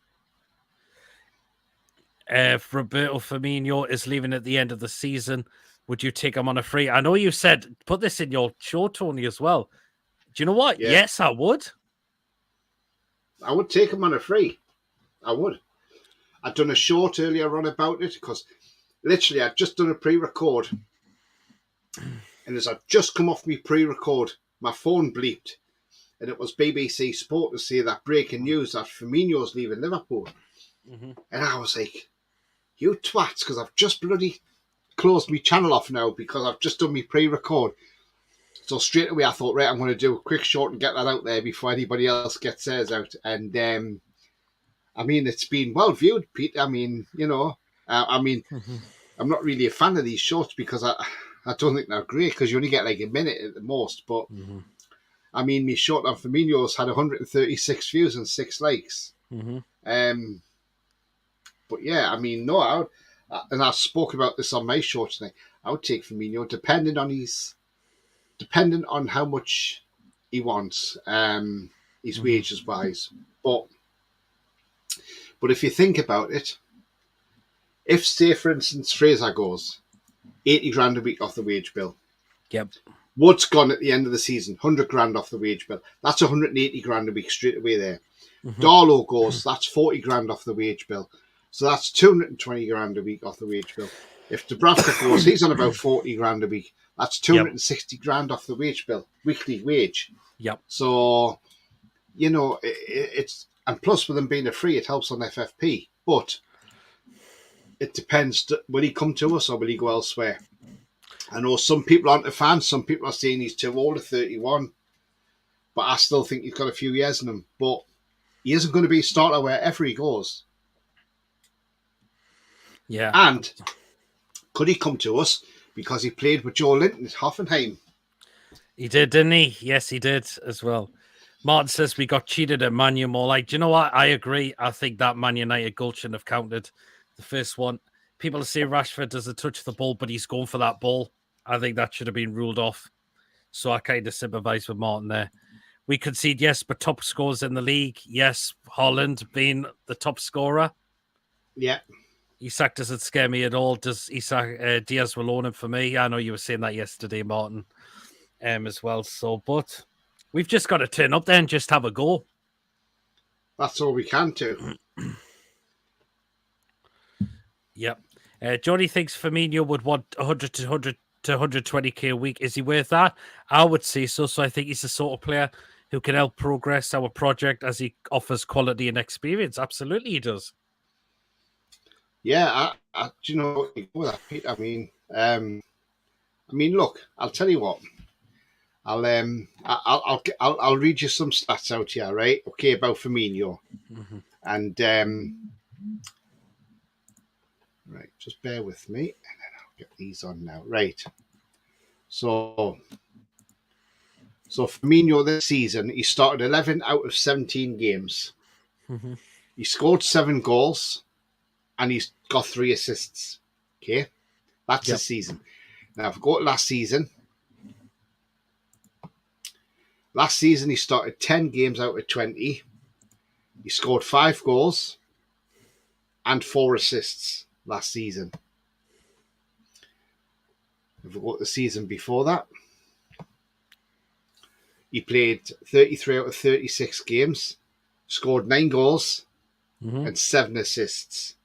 If Roberto Firmino is leaving at the end of the season, would you take him on a free? I know you said, put this in your show, Tony, as well. Do you know what? Yeah. Yes, I would. I would take him on a free. I would. I'd done a short earlier on about it because literally I'd just done a pre-record. And as I'd just come off my pre-record, my phone bleeped. And it was BBC Sport to say that breaking news that Firmino's leaving Liverpool. Mm-hmm. And I was like, you twats, because I've just bloody closed my channel off now because I've just done my pre-record. So straight away I thought, right, I'm going to do a quick short and get that out there before anybody else gets theirs out. And I mean, it's been well viewed, Pete. I mean, you know, mm-hmm. I'm not really a fan of these shorts because I don't think they're great because you only get like a minute at the most. But mm-hmm. I mean, my short on Firmino's had 136 views and 6 likes. Mm-hmm. But yeah, I mean, no, and I spoke about this on my short today. I would take Firmino depending on how much he wants, his mm-hmm. wages wise. But if you think about it, if say for instance Fraser goes, 80 grand a week off the wage bill. Yep. Wood's gone at the end of the season, 100 grand off the wage bill. That's 180 grand a week straight away there. Mm-hmm. Darlow goes, that's 40 grand off the wage bill. So that's 220 grand a week off the wage bill. If Dubravka goes, he's on about 40 grand a week. That's 260 grand off the wage bill, weekly wage. Yep. So, you know, it's, and plus with them being a free, it helps on FFP. But it depends, will he come to us or will he go elsewhere? I know some people aren't a fan. Some people are saying he's too old at 31. But I still think he's got a few years in him. But he isn't going to be a starter wherever he goes. Yeah. And could he come to us because he played with Joe Linton at Hoffenheim? He did, didn't he? Yes, he did as well. Martin says we got cheated at Man U more. Like, do you know what? I agree. I think that Man United goal shouldn't have counted. The first one. People say Rashford doesn't touch the ball, but he's going for that ball. I think that should have been ruled off. So I kind of sympathise with Martin there. We concede, yes, but top scores in the league. Yes, Holland being the top scorer. Yeah. Isak doesn't scare me at all. Does Isak Diaz will own him for me? I know you were saying that yesterday, Martin, as well. So, but we've just got to turn up there and just have a go. That's all we can do. Yep. Johnny thinks Firmino would want 100 to 120k a week. Is he worth that? I would say so. So I think he's the sort of player who can help progress our project as he offers quality and experience. Absolutely, he does. Yeah, do you know what that, Pete? I mean, look, I'll tell you what. I'll read you some stats out here, right? Okay, about Firmino, and right, just bear with me, and then I'll get these on now. Right, so Firmino this season, he started 11 out of 17 games. He scored 7 goals, and he's got 3 assists. Okay, that's the season. Now, if we go to last season. Last season, he started 10 games out of 20. He scored 5 goals and 4 assists last season. If we go to the season before that, he played 33 out of 36 games, scored 9 goals and 7 assists.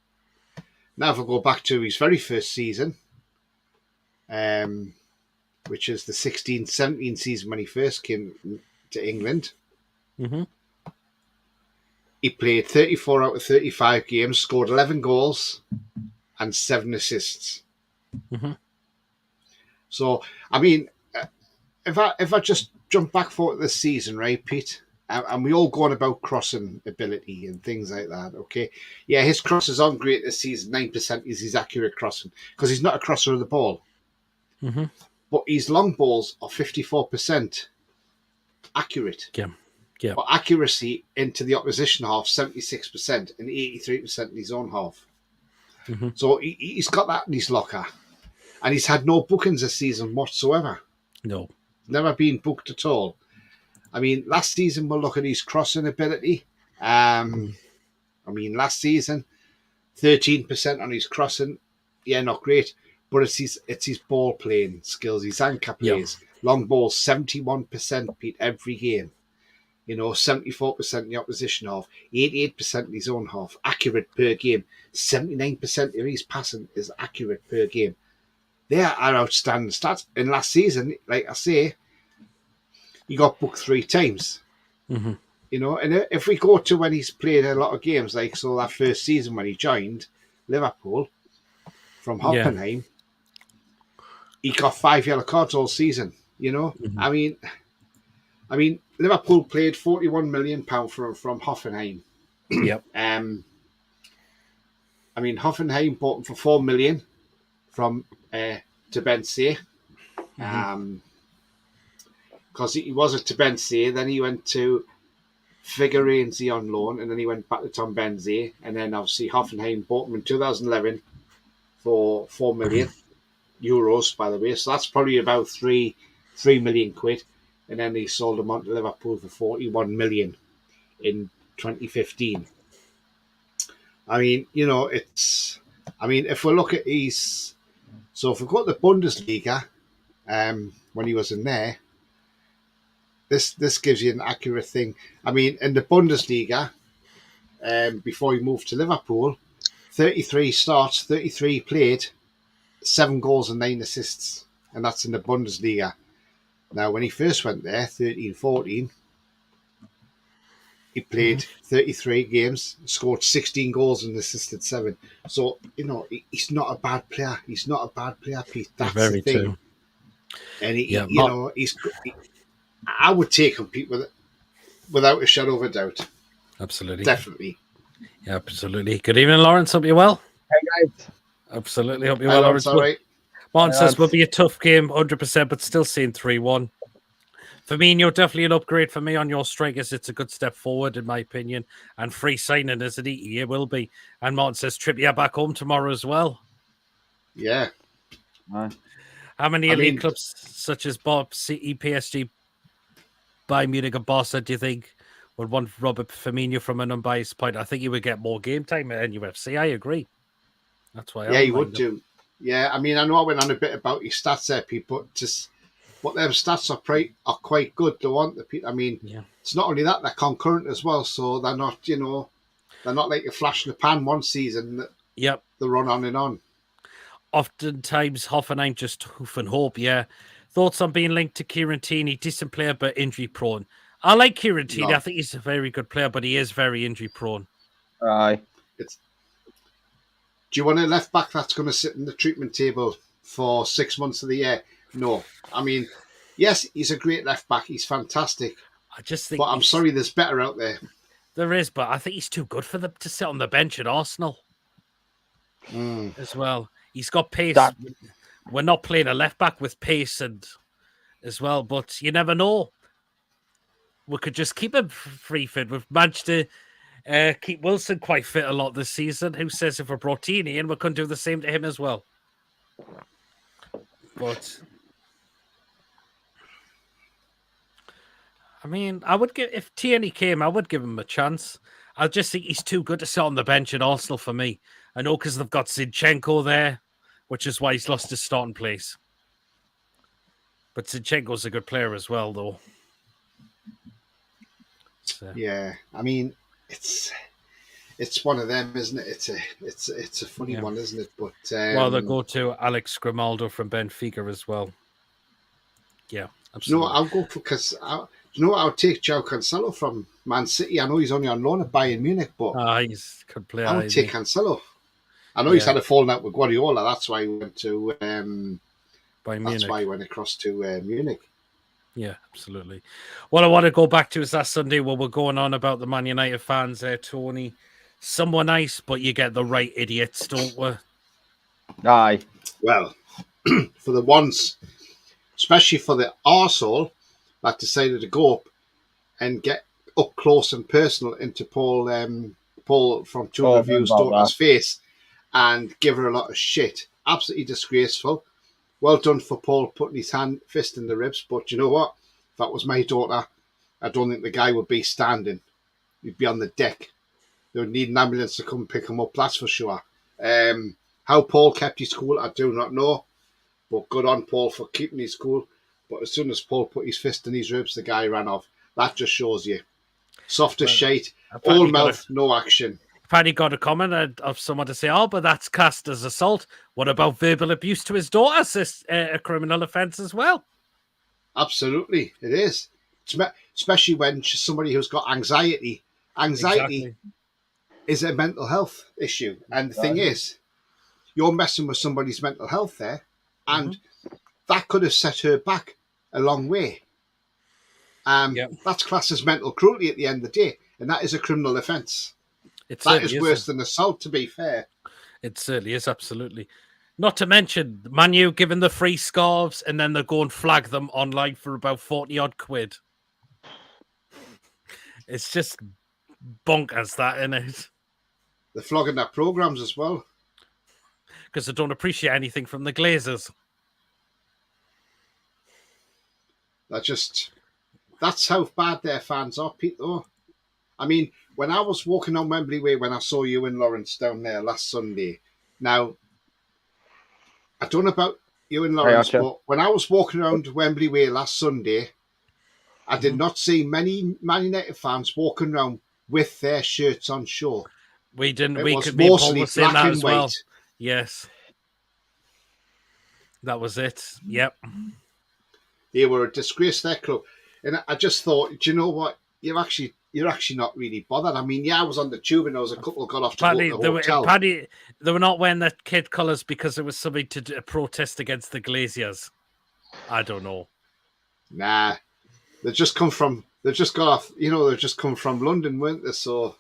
Now, if we go back to his very first season, which is the 16-17 season when he first came to England, he played 34 out of 35 games, scored 11 goals and 7 assists. So, I mean, if I just jump back forward this season, right, Pete, and we all go on about crossing ability and things like that, okay? Yeah, his crosses aren't great this season. 9% is his accurate crossing because he's not a crosser of the ball. But his long balls are 54% accurate. Yeah. But accuracy into the opposition half, 76% and 83% in his own half. So he's got that in his locker. And he's had no bookings this season whatsoever. No. Never been booked at all. I mean, last season, we'll look at his crossing ability. I mean, last season, 13% on his crossing. Yeah, not great. But it's his ball playing skills, his anchor plays. Long balls, 71%, Pete, every game. 74% in the opposition half, 88% in his own half. Accurate per game. 79% of his passing is accurate per game. They are outstanding stats. And last season, like I say, he got booked 3 times. And if we go to when he's played a lot of games, like so that first season when he joined Liverpool from Hoffenheim, he got 5 yellow cards all season. I mean, Liverpool paid £41 million from Hoffenheim. I mean, Hoffenheim bought him for $4 million from Tebence. Because he was at Tebence, then he went to Figueirense on loan, and then he went back to Tebence, and then obviously Hoffenheim bought him in 2011 for €4 million, by the way. So that's probably about 3 million quid. And then he sold him on to Liverpool for 41 million in 2015. I mean, if we look at so if we go to the Bundesliga, when he was in there, this gives you an accurate thing. I mean, in the Bundesliga, before he moved to Liverpool, 33 starts, 33 played, 7 goals and 9 assists. And that's in the Bundesliga. Now, when he first went there, 13-14, he played 33 games, scored 16 goals and assisted 7. So, he's not a bad player. He's not a bad player, Pete. That's the thing. True. And, I would take him, Pete, without a shadow of a doubt. Absolutely. Definitely. Yeah, absolutely. Good evening, Lawrence. Hope you're well. Hey, guys. Absolutely. Hope you're well, Lawrence. All right. Martin says will be a tough game, 100%, but still seeing 3-1. Firmino, definitely an upgrade for me on your strikers. It's a good step forward, in my opinion. And free signing, isn't he? It will be. And Martin says Trippier back home tomorrow as well. Yeah. How many I elite mean, clubs such as Bob, City, PSG, Bayern Munich, and Barca do you think would want Robert Firmino from an unbiased point? I think he would get more game time at NUFC. I agree. That's why yeah, I'm you would lined up. do. Yeah, I mean, I know I went on a bit about your stats there, Pete, but them stats are quite good, though, aren't they, Pete? I mean, Yeah. it's not only that, they're concurrent as well, so they're not, they're not like a flash in the pan one season that Yep. they run on and on. Oftentimes, Hoffenheim just hoof and hope. Yeah. Thoughts on being linked to Kieran Tierney? Decent player, but injury prone. I like Kieran Tierney. No. I think he's a very good player, but he is very injury prone. Aye. Do you want a left back that's going to sit in the treatment table for 6 months of the year? No. I mean, yes, he's a great left back. He's fantastic. I just think. But I'm sorry, there's better out there. There is, but I think he's too good for them to sit on the bench at Arsenal as well. He's got pace. We're not playing a left back with pace and as well, but you never know. We could just keep him free fit. We've managed to keep Wilson quite fit a lot this season. Who says if we brought Tierney in, we couldn't do the same to him as well? But I mean, if Tierney came, I would give him a chance. I just think he's too good to sit on the bench at Arsenal for me. I know because they've got Zinchenko there, which is why he's lost his starting place. But Zinchenko's a good player as well, though. So. Yeah, I mean, it's one of them, isn't it? It's a funny one, isn't it? But well, they'll go to Alex Grimaldo from Benfica as well. Yeah, absolutely. No, I'll go for I'll take João Cancelo from Man City. I know he's only on loan at Bayern Munich, but he's a good player. I would take Cancelo. I know he's had a falling out with Guardiola. That's why he went to Bayern Munich. That's why he went across to Munich. Yeah, absolutely. What I want to go back to is that Sunday where we're going on about the Man United fans there, Tony. Some were nice, but you get the right idiots, don't we? Aye. Well, for the ones, especially for the arsehole that decided to go up and get up close and personal into Paul from Two Reviews' daughter's face and give her a lot of shit. Absolutely disgraceful. Well done for Paul putting his fist in the ribs, but you know what? If that was my daughter, I don't think the guy would be standing. He'd be on the deck. They would need an ambulance to come pick him up, that's for sure. How Paul kept his cool, I do not know, but good on Paul for keeping his cool. But as soon as Paul put his fist in his ribs, the guy ran off. That just shows you. Soft as shite, all mouth, no action. Paddy got a comment of someone to say, but that's cast as assault. What about verbal abuse to his daughter? A criminal offence as well. Absolutely, it is. Especially when she's somebody who's got anxiety. Anxiety is a mental health issue. And the thing is, you're messing with somebody's mental health there. And that could have set her back a long way. That's classed as mental cruelty at the end of the day. And that is a criminal offence. That is worse than assault, to be fair. It certainly is, absolutely. Not to mention, Manu giving the free scarves and then they go and flag them online for about 40-odd quid. It's just bonkers, that, isn't it? They're flogging their programmes as well. Because they don't appreciate anything from the Glazers. That's how bad their fans are, Pete, though. I mean, when I was walking on Wembley Way when I saw you and Lawrence down there last Sunday, now, I don't know about you and Lawrence, but when I was walking around Wembley Way last Sunday, I did not see many Man United fans walking around with their shirts on show. We didn't. It was mostly black and white. Yes. That was it. Yep. They were a disgrace to their club. And I just thought, do you know what? You're actually not really bothered. I mean, I was on the tube and there was a couple got off to go to the hotel. Paddy, they were not wearing their kid colours because it was something to protest against the Glaziers. I don't know. Nah. They've just come from London, weren't they? So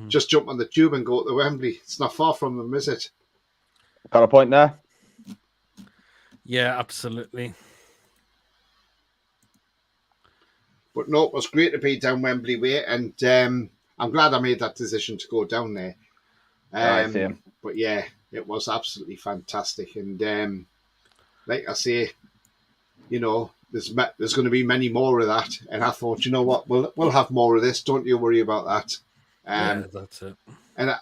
just jump on the tube and go to Wembley. It's not far from them, is it? Got a point there? Yeah, absolutely. But no, it was great to be down Wembley Way, and I'm glad I made that decision to go down there. Same. But yeah, it was absolutely fantastic, and like I say, there's going to be many more of that. And I thought, you know what, we'll have more of this. Don't you worry about that. Yeah, that's it. And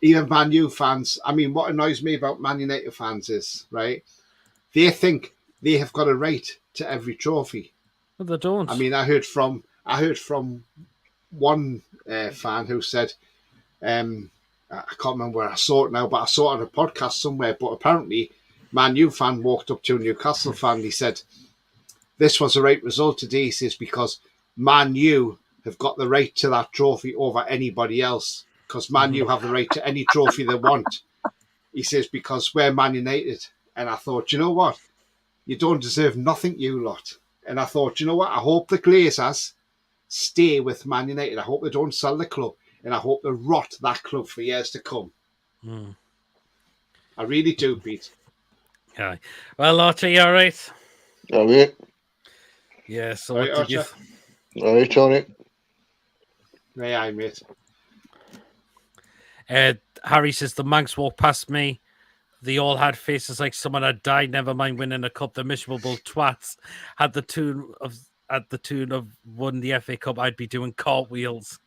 even Man U fans. I mean, what annoys me about Man United fans is right. They think they have got a right to every trophy. But they don't. I mean, I heard from one fan who said, I can't remember where I saw it now, but I saw it on a podcast somewhere. But apparently, Man U fan walked up to a Newcastle fan. He said, "This was the right result today," he says, "because Man U have got the right to that trophy over anybody else. Because Man U have the right to any trophy they want." He says, "Because we're Man United." And I thought, you know what? You don't deserve nothing, you lot. And I thought, you know what? I hope the Glazers stay with Man United. I hope they don't sell the club. And I hope they rot that club for years to come. I really do, Pete. Yeah. Well, Archie, you all right? All right. Yeah, so All what right, did you... Archer? All right, Tony. Aye, mate. Harry says, the Manx walked past me. They all had faces like someone had died, never mind winning a cup. The miserable twats had the tune of won the FA Cup. I'd be doing cartwheels.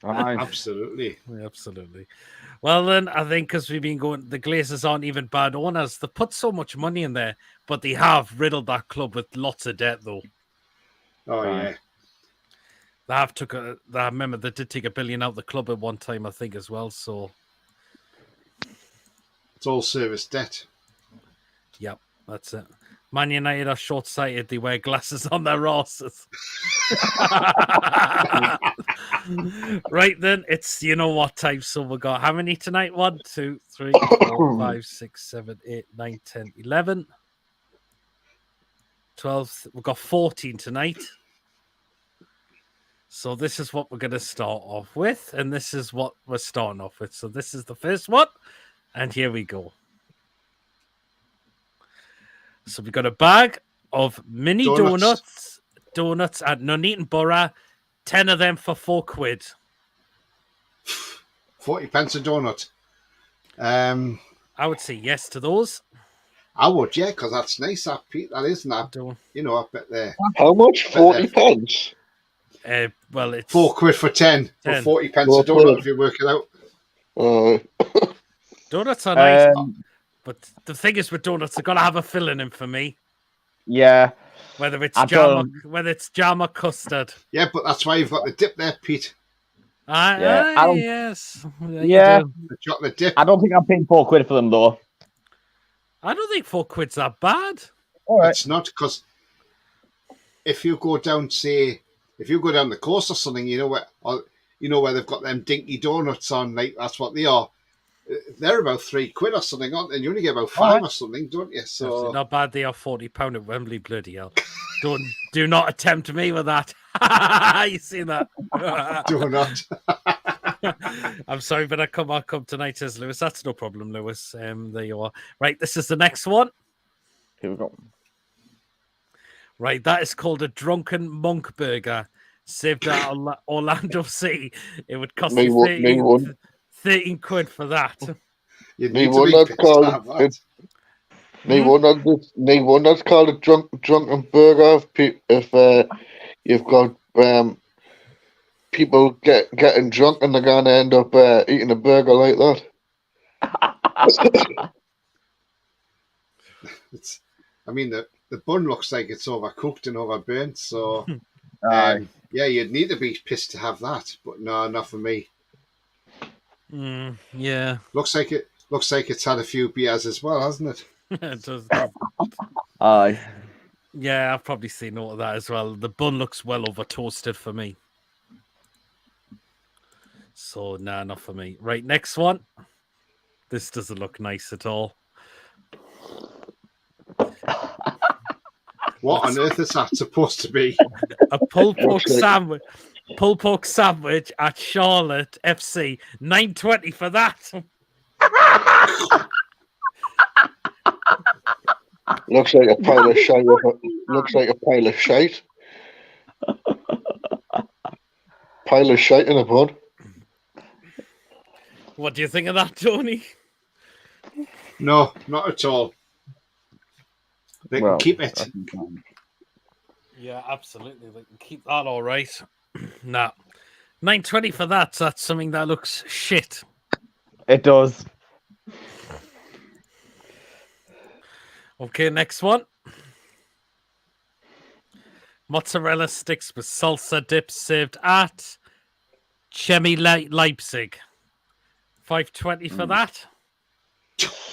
Aye. Absolutely. Yeah, absolutely. Well, then, I think because we've been going, the Glazers aren't even bad owners. They put so much money in there, but they have riddled that club with lots of debt, though. Oh, Aye. yeah. They have I remember they did take $1 billion out of the club at one time, I think, as well. So, It's all service debt. yep, that's it. Man United are short-sighted. They wear glasses on their asses. Right then, it's you know what time. So we got how many tonight? 1, 2, 3, 4, 5, 6, 7, 8, 9, 10, 11, 12. We've got 14 tonight. So this is what we're going to start off with, and this is what we're starting off with. So this is the first one, and here we go. So we've got a bag of mini donuts at Nuneaton Borough, 10 of them for £4. 40 pence a donut. I would say yes to those. I would, yeah, because that's nice, that, Pete. That is not, I bet there. How much? 40 pence? Well, it's £4 for 10, for 10. 40 pence a donut if you work it out. Donuts are nice, but the thing is with donuts, they've got to have a filling in for me. Yeah. Whether it's jam or custard. Yeah, but that's why you've got the dip there, Pete. Yes. Yeah. The chocolate dip. I don't think I'm paying £4 for them, though. I don't think £4's that bad. All right. It's not, because if you go down, the coast or something, where they've got them dinky donuts on, like that's what they are. They're about £3 or something, aren't they? And you only get about 5 or something, don't you? So not bad. They are £40 at Wembley. Bloody hell! Do not attempt me with that. You see that? Do not. I'm sorry, but I come tonight, says Lewis. That's no problem, Lewis. There you are. Right, this is the next one. Here we go. Right, that is called a drunken monk burger. Served at Orlando City. It would cost you 13 quid for that. Me one that's called a drunken burger if you've got people getting drunk and they're going to end up eating a burger like that. The bun looks like it's overcooked and overburnt, so yeah, you'd need to be pissed to have that, but no, not for me. Yeah. Looks like it's had a few beers as well, hasn't it? It does. Aye. Yeah, I've probably seen all of that as well. The bun looks well over toasted for me. So, nah, not for me. Right, next one. This doesn't look nice at all. What on earth is that supposed to be? A pulled pork sandwich. Pulled pork sandwich at Charlotte FC. $9.20 for that. Looks like a pile of shite. Looks like a pile of shite. Pile of shite in a bun. What do you think of that, Tony? No, not at all. They can keep it. I think, Yeah, absolutely. They can keep that all right. Nah. 920 for that. That's something that looks shit. it does. Okay, next one. Mozzarella sticks with salsa dip served at Chemie Leipzig. 520 for that.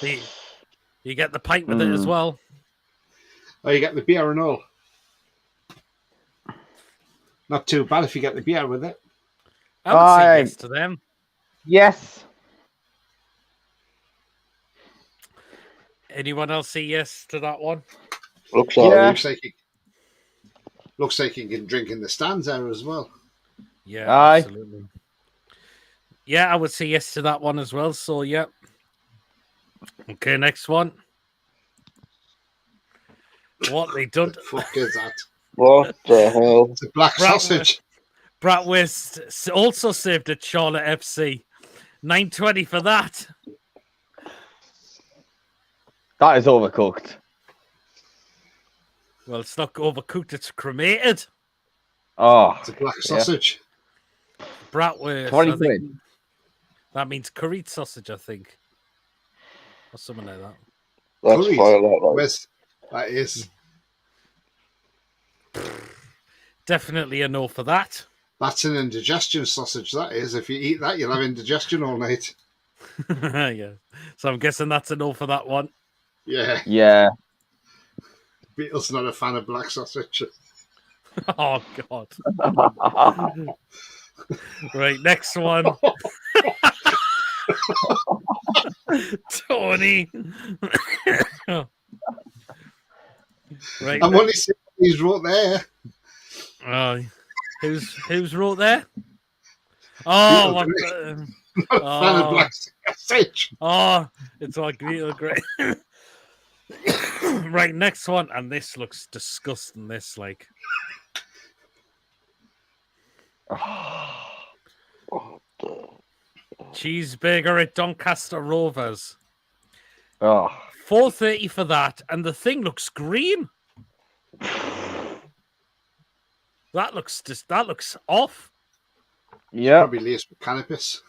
You get the pint with it as well. Oh, you get the beer and all. Not too bad if you get the beer with it. I would say yes to them. Yes. Anyone else say yes to that one? Looks Yeah. alright. Looks like you can drink in the stands there as well. Yeah, Aye. absolutely. Yeah, I would say yes to that one as well. So, yeah. Okay, next one. What they done? The fuck is that? What the hell? It's a black sausage. Bratwurst also served at Charlotte FC. 920 for that. That is overcooked. Well, it's not overcooked, it's cremated. Oh. It's a black sausage. Bratwurst. 20 I think that means curried sausage, I think. Or something like that. That's Curried. fire that right. Where's that is? Definitely a no for that. That's an indigestion sausage, that is. If you eat that, you'll have indigestion all night. Yeah. So I'm guessing that's a no for that one. Yeah. Yeah. Beatles not a fan of black sausage. Oh, God. Right, next one. Tony. Right. I'm only seeing what he's wrote there. Who's wrote there? Oh, what Not a fan of black sausage. Oh, it's like real great. Right, next one, and this looks disgusting. This like cheeseburger at Doncaster Rovers. Oh. 430 for that, and the thing looks green. That looks off. Yeah. Probably laced with cannabis.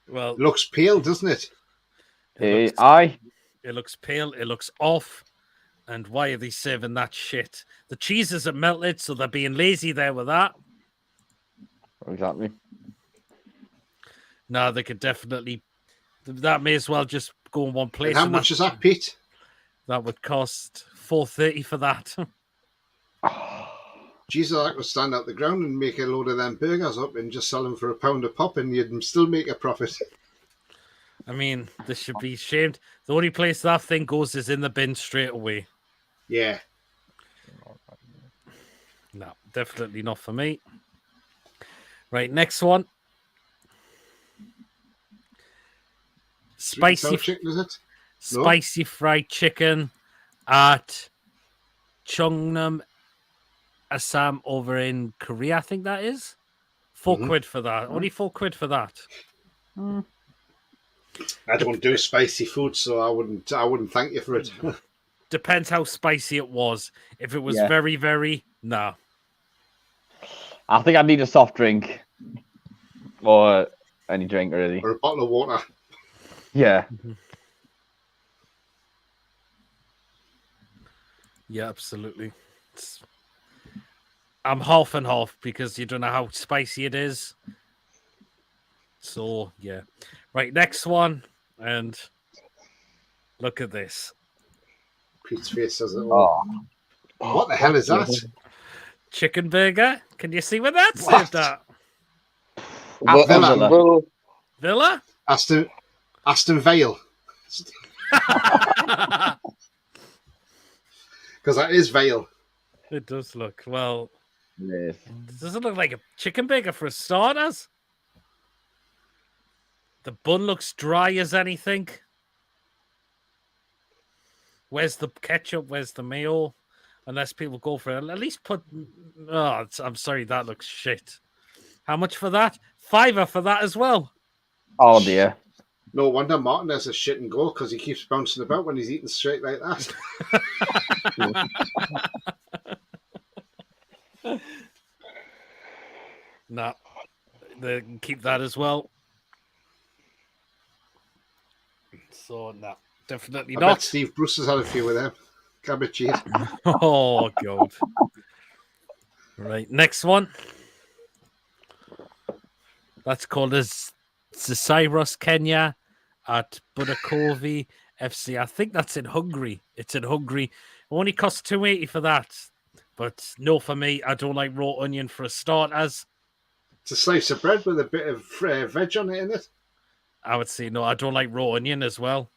Well, Looks pale, doesn't it? Aye. It looks pale. It looks off. And why are they serving that shit? The cheeses are melted, so they're being lazy there with that. Exactly. No, they could definitely. That may as well just go in one place. And how much is that, Pete? That would cost $4.30 for that. Jesus, I could stand out the ground and make a load of them burgers up and just sell them for £1 a pop, and you'd still make a profit. I mean, this should be shamed. The only place that thing goes is in the bin straight away. Yeah. No, definitely not for me. Right, next one. Spicy chicken, is it? Spicy fried chicken at Cheongnam, Assam over in Korea, I think that is. £4 for that. Only £4 for that. I don't do spicy food, so I wouldn't thank you for it. Depends how spicy it was. If it was Yeah. very, very, no. I think I need a soft drink. Or any drink, really. Or a bottle of water. Yeah. Yeah, absolutely. I'm half and half because you don't know how spicy it is. So, yeah. Right, next one. And look at this. Pete's face says it all. Oh. What the hell is that? Chicken burger. Can you see what that's served at? Villa. Villa? Aston Vale. Because that is Vale. It does look, well, Yes. does it look like a chicken burger for starters? The bun looks dry as anything. Where's the ketchup? Where's the mayo? Unless people go for it. At least put... Oh, I'm sorry, that looks shit. How much for that? £5 for that as well. Oh, dear. No wonder Martin has a shit and go because he keeps bouncing about when he's eating straight like that. No, they can keep that as well. So no, definitely I not. bet Steve Bruce has had a few of them. Cabbage cheese. Oh god. Right, next one. That's called as Cyrus Kenya at Budakovi FC. I think that's in Hungary. It's in Hungary. It only costs $2.80 for that. But no, for me, I don't like raw onion for a start. As It's a slice of bread with a bit of veg on it, isn't it? I would say, no, I don't like raw onion as well.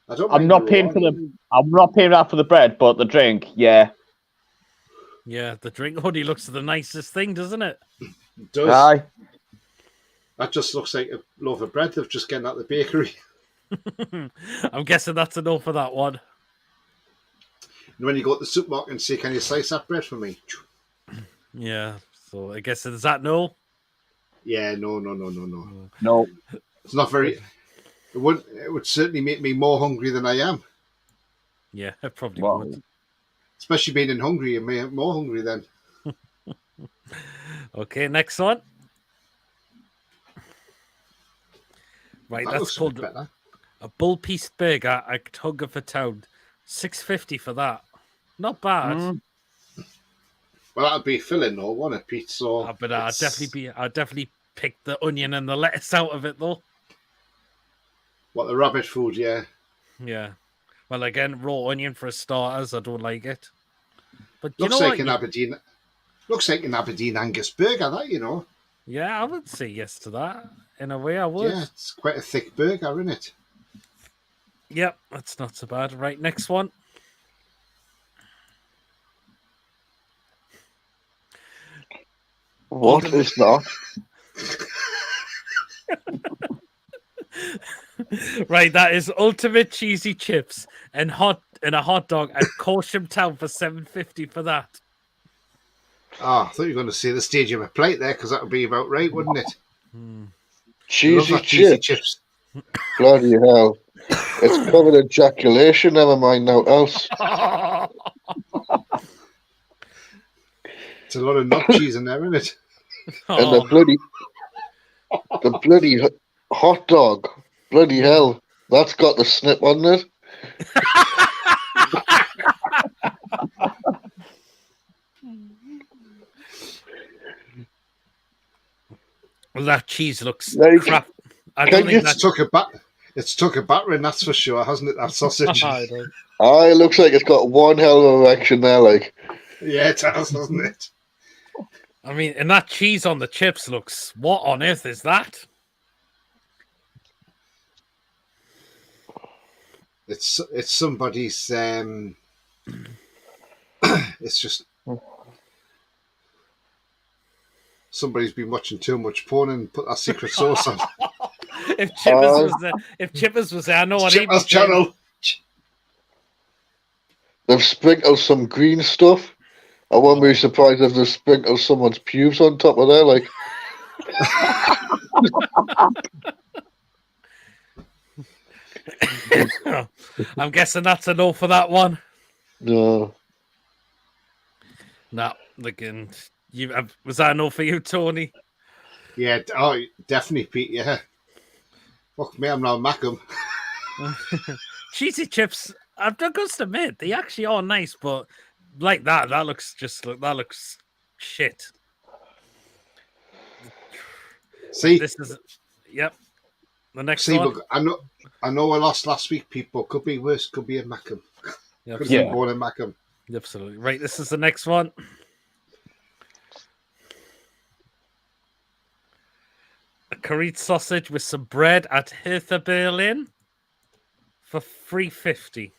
I don't I'm mind not the paying raw for the. onion. I'm not paying that for the bread, but the drink, yeah. Yeah, the drink hoodie looks the nicest thing, doesn't it? It does. Aye. That just looks like a loaf of bread they've just getting out the bakery. I'm guessing that's a no for that one. And when you go to the supermarket and say, "Can you slice that bread for me?" Yeah, so I guess is that no? Yeah, no. No. It's not very. It would certainly make me more hungry than I am. Yeah, it probably Wow. would. Especially being in Hungary, I'm more hungry then. Okay, next one. Right, That that's looks a called bit better. a bull piece burger at Hugger for Town. $6.50 for that. Not bad. Mm. Well, that'd be filling though, wouldn't it, Pete? So, But I'd definitely pick the onion and the lettuce out of it though. what the rabbit food, yeah. Yeah. Well, again, raw onion for starters. I don't like it. But you Looks know like what? an Aberdeen. Looks like an Aberdeen Angus burger, that you know. Yeah, I would say yes to that. In a way, I would. Yeah, it's quite a thick burger, isn't it? Yep, that's not so bad. Right, next one. What Ultimate- is that? Right, that is ultimate cheesy chips and a hot dog at Corsham Town for $7.50 for that. Ah, I thought you were going to say the stage of a plate there, because that would be about right, wouldn't it? I love Cheesy that cheesy chips. chips. Bloody hell. It's covered in ejaculation, never mind now else. It's a lot of nut cheese in there, isn't it? And the bloody hot dog. Bloody hell. That's got the snip on it. Well, that cheese looks Like, crap. I can don't you think It's took a It's took a battering, that's for sure, hasn't it? That sausage. that. Aye, it looks like it's got one hell of a erection there, like. Yeah, it has, doesn't it? I mean, and that cheese on the chips looks. What on earth is that? It's somebody's. It's just somebody's been watching too much porn and put that secret sauce on. If Chippers was there, I know what he'd be Chipper's saying. channel. They've sprinkled some green stuff. I won't be surprised if they've sprinkled someone's pubes on top of there, like. I'm guessing that's a no for that one. No. No, looking. Was that a no for you, Tony? Yeah, definitely, Pete. Yeah. Fuck me, I'm now Mackham. Cheesy chips. I've got to admit they actually are nice, but like that looks shit. See, This is yep. The next see, one. look, I know I lost last week, people. Could be worse. Could be a Mackham. Yep, Could have been born in Mackham. absolutely right. This is the next one. A curried sausage with some bread at Hertha Berlin for $3.50.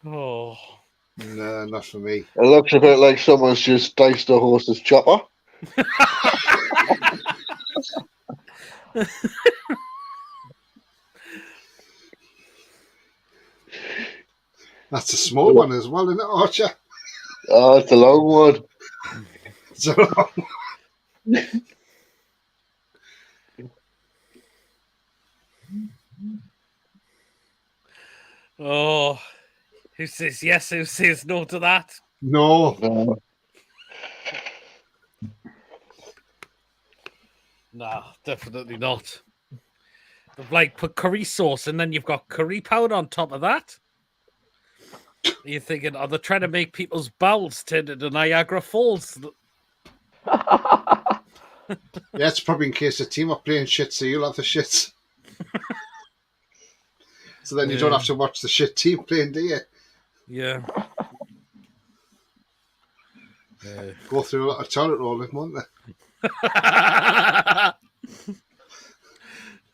Oh, No, not for me. It looks a bit like someone's just diced a horse's chopper. That's a small one as well, isn't it, Archer? Oh, it's a long one. So, Oh, who says yes? Who says no to that? no. No. No, definitely not. They've like put curry sauce and then you've got curry powder on top of that. You're thinking, are they trying to make people's bowels turn into Niagara Falls? Yeah, it's probably in case the team are playing shit, so you'll have the shits. So then you don't have to watch the shit team playing, do you? Yeah. Go through a lot of toilet rolling, won't they?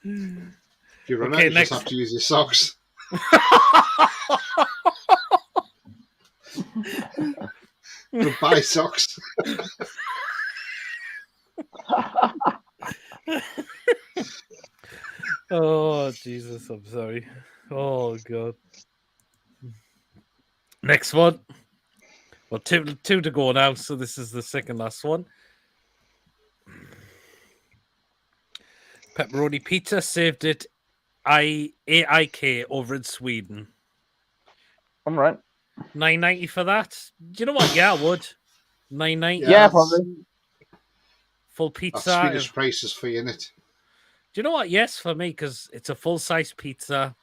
If you run out, you next. just have to use your socks. Goodbye, socks. Oh, Jesus, I'm sorry. Oh, God. Next one. Well, two to go now, so this is the second last one. Pepperoni pizza served at AIK over in Sweden. I'm right. $9.90 for that. Do you know what? Yeah, I would. $9.90. Yeah, that's- probably. Full That's pizza. Swedish prices for you, innit? Do you know what? Yes, for me, because it's a full-size pizza.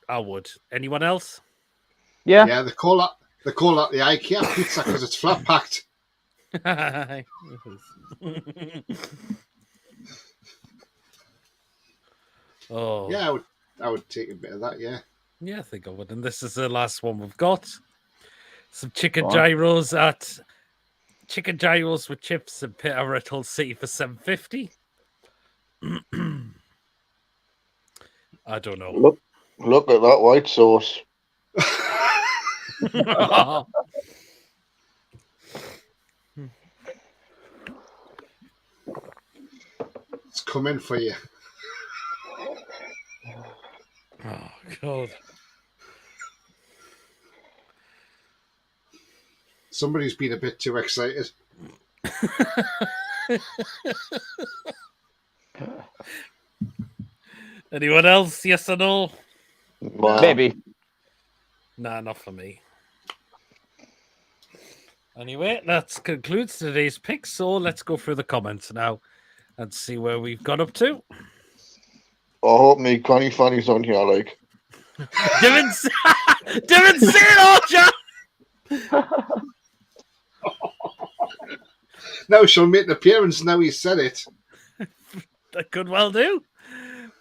I would. Anyone else? Yeah. Yeah, they call that the IKEA pizza because it's flat packed. Oh. Yeah, I would take a bit of that, yeah. Yeah, I think I would. And this is the last one we've got. Some chicken Go on. gyros at chicken gyros with chips and pita at Hull City for $7.50. I don't know. Look at that white sauce. It's coming for you. Oh, God. Somebody's been a bit too excited. Anyone else? Yes or no? Wow. Maybe. Nah, not for me. Anyway, that concludes today's pick. So let's go through the comments now and see where we've got up to. I hope me Connie Fanny's on here, like. Didn't say it, Archer! Now she'll make an appearance now he said it. That could well do.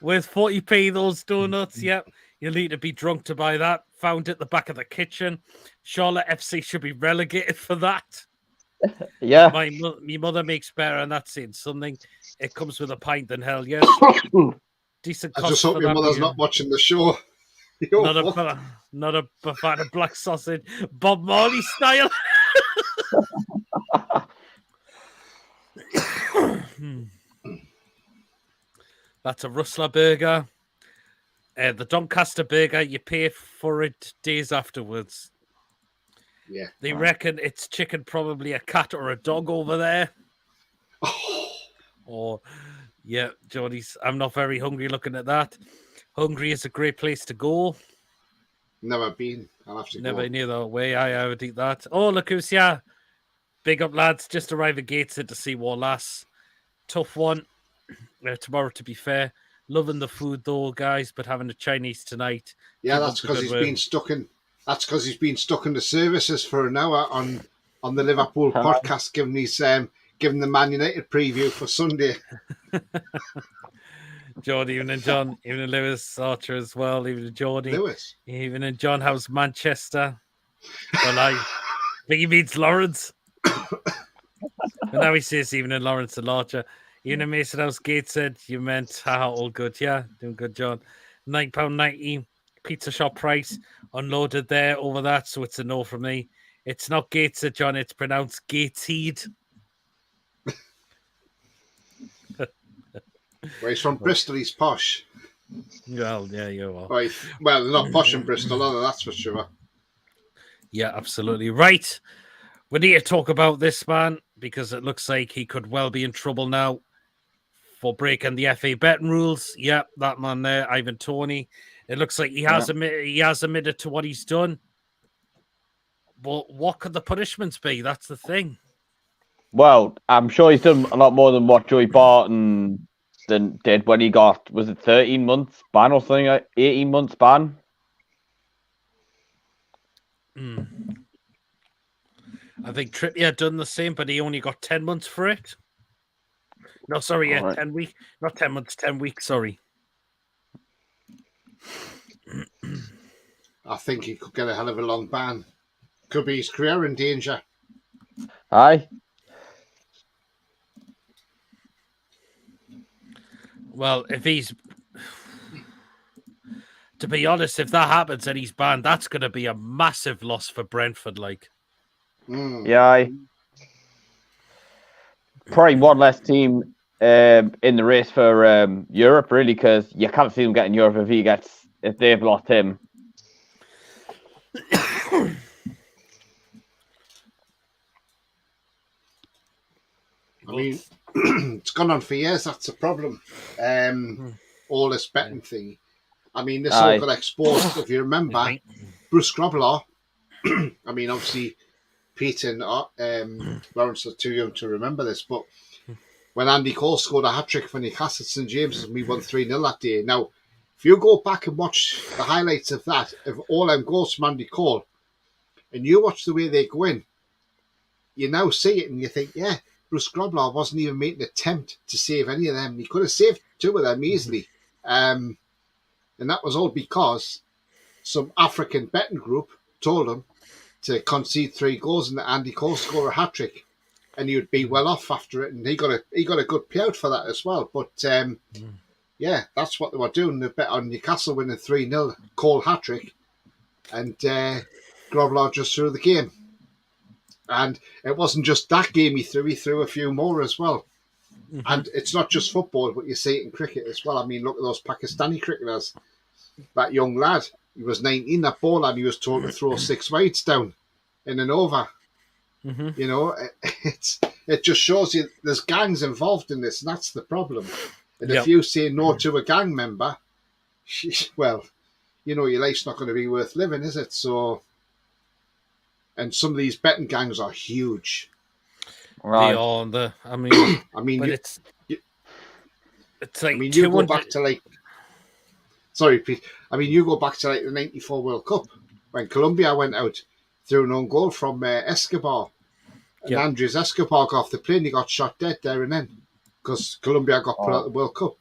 With 40p, those donuts, yep. You'll need to be drunk to buy that. Found at the back of the kitchen. Charlotte FC should be relegated for that. Yeah. My mother makes better, and that's saying something. It comes with a pint, then hell yes. Decent I cost just hope for your that mother's beer. not watching the show. Not a buffet of black sausage, Bob Marley style. That's a Rustler burger. The Doncaster burger, you pay for it days afterwards. Yeah. They reckon it's chicken, probably a cat or a dog over there. Or, yeah, Johnny's. I'm not very hungry looking at that. Hungry is a great place to go. Never been. I'll have to Never go. near the way I would eat that. Oh, look who's here. Big up, lads. Just arrived at Gateshead to see War Lass. Tough one. Tomorrow, to be fair. Loving the food, though, guys, but having a Chinese tonight. Yeah, Keep that's up the because good he's work. been stuck in. That's because he's been stuck in the services for an hour on the Liverpool podcast, giving the Man United preview for Sunday. Jordy, evening, John. Evening, Lewis. Archer as well. Evening, Jordy. Lewis. Evening, John. How's Manchester? Well, I think he means Lawrence. But now he says evening, Lawrence and Archer. Evening, Mason House Gateshead. You meant, haha, all good. Yeah, doing good, John. £9.90 pizza shop price. Unloaded there over that, so it's a no from me. It's not Gateshead, John. It's pronounced Gateshead. Well, he's from Bristol. He's posh. Well, yeah, you are. Right. Well, they're not posh in Bristol, are they? That's for sure. Yeah, absolutely. Right. We need to talk about this man because it looks like he could well be in trouble now for breaking the FA betting rules. Yep, that man there, Ivan Toney. It looks like he has admitted to what he's done. But what could the punishments be? That's the thing. Well, I'm sure he's done a lot more than what Joey Barton did when he got, was it 13 months ban or something, 18 months ban? I think Trippier done the same, but he only got 10 months for it. No, sorry, yeah, Right. 10 weeks. Not 10 months, 10 weeks, sorry. I think he could get a hell of a long ban. Could be his career in danger. Aye. Well, if he's... To be honest, if that happens and he's banned, that's going to be a massive loss for Brentford, like. Yeah, aye. Probably one less team in the race for Europe, really, because you can't see them getting Europe if they've lost him. I mean, it's gone on for years. That's the problem. All this betting thing. I mean, this all got exposed. If you remember, Bruce Grobbelaar. I mean, obviously, Peter and Lawrence are too young to remember this, but when Andy Cole scored a hat-trick for Newcastle St James's and we won 3-0 that day. Now, if you go back and watch the highlights of that, of all them goals from Andy Cole, and you watch the way they go in, you now see it and you think, yeah, Bruce Grobbelaar wasn't even making an attempt to save any of them. He could have saved 2 of them easily. And that was all because some African betting group told him to concede 3 goals and that Andy Cole score a hat-trick. And he would be well off after it. And he got a good payout for that as well. But, yeah, that's what they were doing. They bet on Newcastle winning 3-0, Cole hat-trick. And Grobbelaar just threw the game. And it wasn't just that game he threw a few more as well. And it's not just football, but you see it in cricket as well. I mean, look at those Pakistani cricketers. That young lad, he was 19, that ball lad, he was told to throw 6 wides down in an over. You know, it just shows you there's gangs involved in this, and that's the problem. And if you say no to a gang member, well, you know, your life's not going to be worth living, is it? So, and some of these betting gangs are huge. Right. They are. I mean, but it's like, I mean, you go back to like, sorry, Pete. I mean, you go back to like the '94 World Cup when Colombia went out through an own goal from Escobar. And Andres Escobar got off the plane. He got shot dead there and then because Colombia got put out of the World Cup.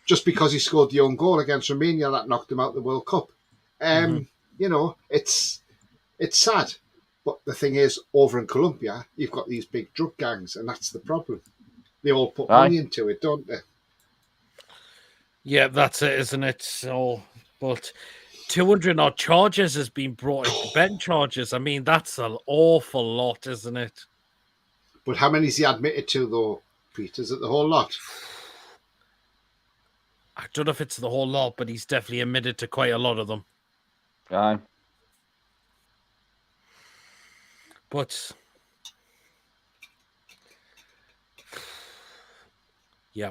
Just because he scored the own goal against Romania, that knocked him out of the World Cup. You know, it's sad. But the thing is, over in Colombia, you've got these big drug gangs, and that's the problem. They all put money into it, don't they? Yeah, that's it, isn't it? So, but 200 odd charges has been brought into betting charges. I mean, that's an awful lot, isn't it? But how many is he admitted to, though, Pete? Is it the whole lot? I don't know if it's the whole lot, but he's definitely admitted to quite a lot of them. Aye. But, yeah.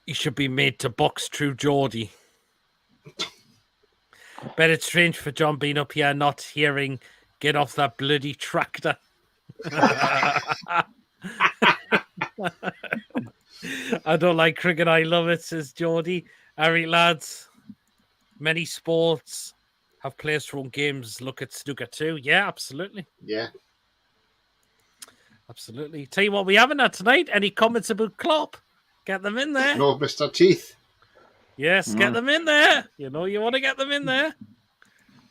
He should be made to box True Geordie. Bet it's strange for John being up here not hearing "Get off that bloody tractor." I don't like cricket, I love it, says Geordie. Harry, lads, many sports have players thrown games. Look at snooker too. Yeah, absolutely. Yeah. Absolutely. Tell you what we haven't had tonight. Any comments about Klopp? Get them in there. No, Mr. Teeth. Yes, get them in there. You know you want to get them in there.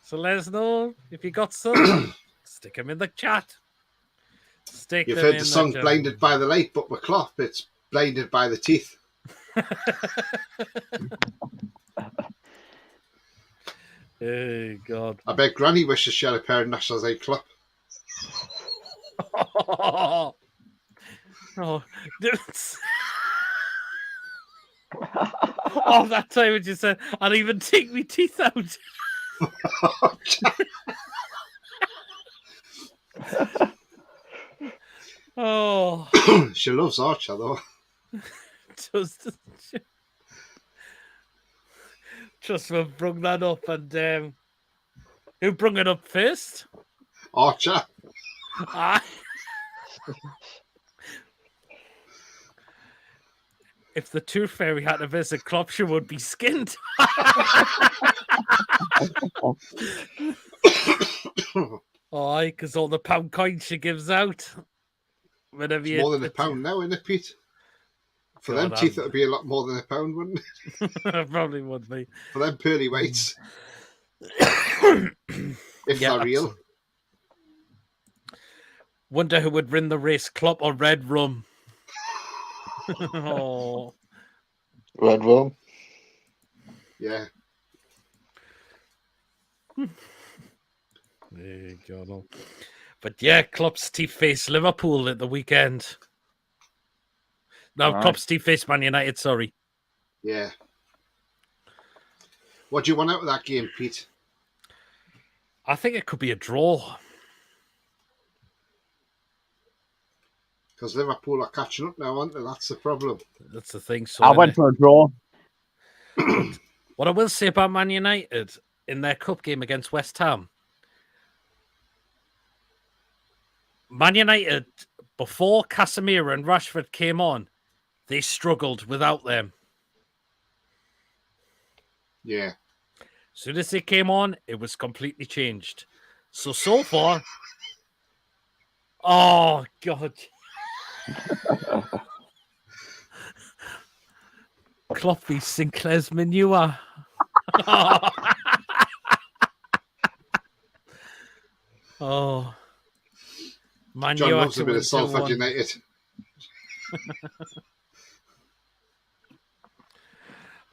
So let us know if you got some. Stick them in the chat. You've heard the song Blinded by the Light, but with Klopp, it's Blinded by the Teeth. Oh, God. I bet Granny wishes she had a pair of Nationals like Klopp. Oh, oh, that time when you said, I'll even take my teeth out. Oh, She loves Archer, though. just for brung that up. And who brung it up first? Archer. Ah. If the Tooth Fairy had to visit Klopp, she would be skinned. Oh, because all the pound coins she gives out. Whenever It's more than a pound now, isn't it, Pete? For them teeth, it would be a lot more than a pound, wouldn't it? Probably would be. For them pearly whites. If they're real. Wonder who would win the race, Klopp or Red Rum? Oh. Red Rum. Yeah. There you go. But yeah, Klopp's teeth face Liverpool at the weekend. No, Right. Klopp's teeth face Man United, sorry. Yeah. What do you want out of that game, Pete? I think it could be a draw. Because Liverpool are catching up now, aren't they? That's the problem. That's the thing. So I went for a draw. what I will say about Man United in their cup game against West Ham, Man United, before Casemiro and Rashford came on, they struggled without them. Yeah. As soon as they came on, it was completely changed. So far, oh, God. Cloppy Sinclair's manure. Oh. Man, John you loves a actually bit of went Salford 2-1. United.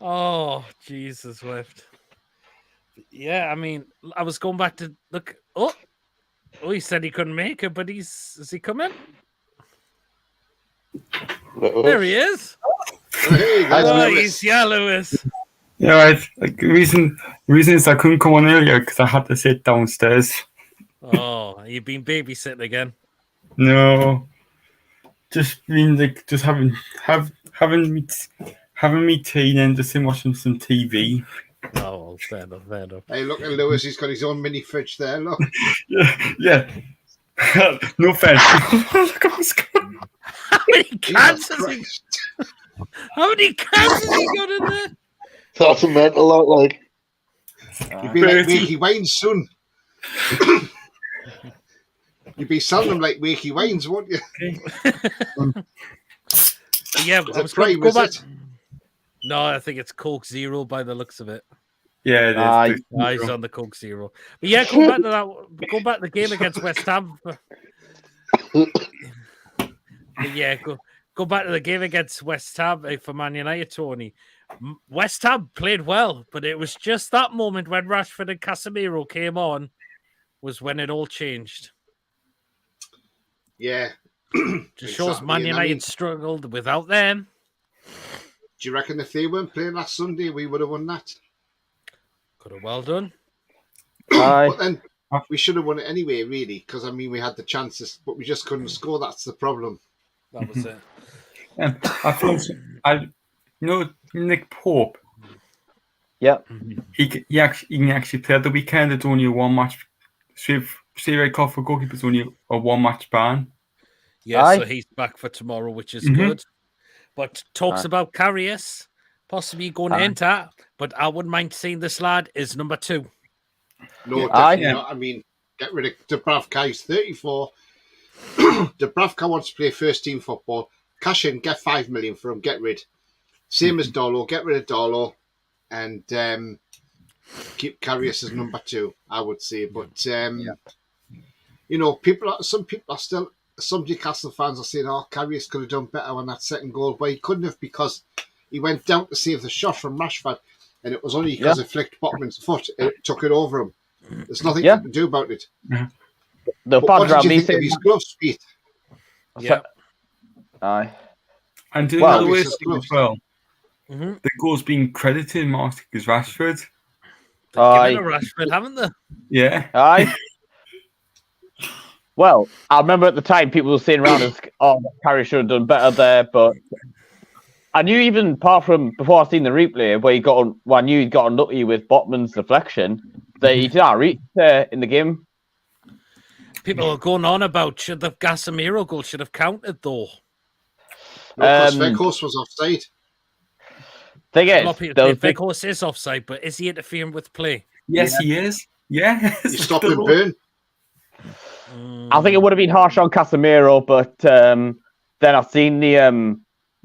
Oh, Jesus, Swift. Yeah, I mean, I was going back to look. Oh, he said he couldn't make it, but is he coming? There he is. Hey, Oh, he's Lewis. Yeah, right. Like, the reason is I couldn't come on earlier because I had to sit downstairs. Oh, you've been babysitting again. No, just been like just having me tea and just in watching some TV. Oh, fair enough, fair enough. Hey, look at Lewis. He's got his own mini fridge there. Look. Yeah. No offense. Look at what's going on. How many cans has he? How many cans has he got in there? That's a mental lot, like. You'd be like Wakey Wines soon. You'd be selling them like Wakey Wines, won't you? Yeah, Is I it was going to Prime, go is back. it? No, I think it's Coke Zero by the looks of it. Yeah, it is. Aye. Eyes on the Coke Zero. But yeah, go back to that. Go back to the game against West Ham. Yeah, go back to the game against West Ham for Man United, Tony. West Ham played well, but it was just that moment when Rashford and Casemiro came on was when it all changed. Yeah. Just shows Exactly. Man And United struggled without them. Do you reckon if they weren't playing last Sunday, we would have won that? Could have well done. Aye. But then we should have won it anyway, really, because I mean we had the chances, but we just couldn't score. That's the problem. That was it. I thought Nick Pope. Yeah. He can actually play at the weekend. It's only a one match. Straight call for goalkeepers only a one match ban. Yeah, Aye. so he's back for tomorrow, which is good. But talks about Karius possibly going to enter, but I wouldn't mind seeing this lad is number 2. No, Aye. definitely not. I mean, get rid of Dubravka. He's 34. Dubravka wants to play first team football. Cash in, get 5 million for him. Get rid. Same as Darlow. Get rid of Darlow, and keep Karius as number 2. I would say, but you know, some people are still. Some Newcastle fans are saying, "Oh, Karius could have done better on that second goal," but he couldn't have because he went down to save the shot from Rashford, and it was only because it flicked Botman's foot. It took it over him. There's nothing you can do about it. The But what fans did around you me think of saying his gloves, Pete? Yeah. Aye. And do Well, the Obvious worst as thing as gloves. well, Mm-hmm. the goal's being credited, Mark, is Rashford. They've given Aye. a Rashford, haven't they? Yeah. Aye. Well, I remember at the time people were saying around us, "Oh, Carey should have done better there," but I knew even apart from before I seen the replay where he got on, well, I knew he got unlucky with Botman's deflection that he did not reach in the game. People are going on about should the Casemiro goal should have counted though. No, because Veghorst was offside. Thing A is, lot of people there say was big, Veghorst is offside, but is he interfering with play? Yes, he is. Yeah. You stop him burn. I think it would have been harsh on Casemiro, but then I've seen the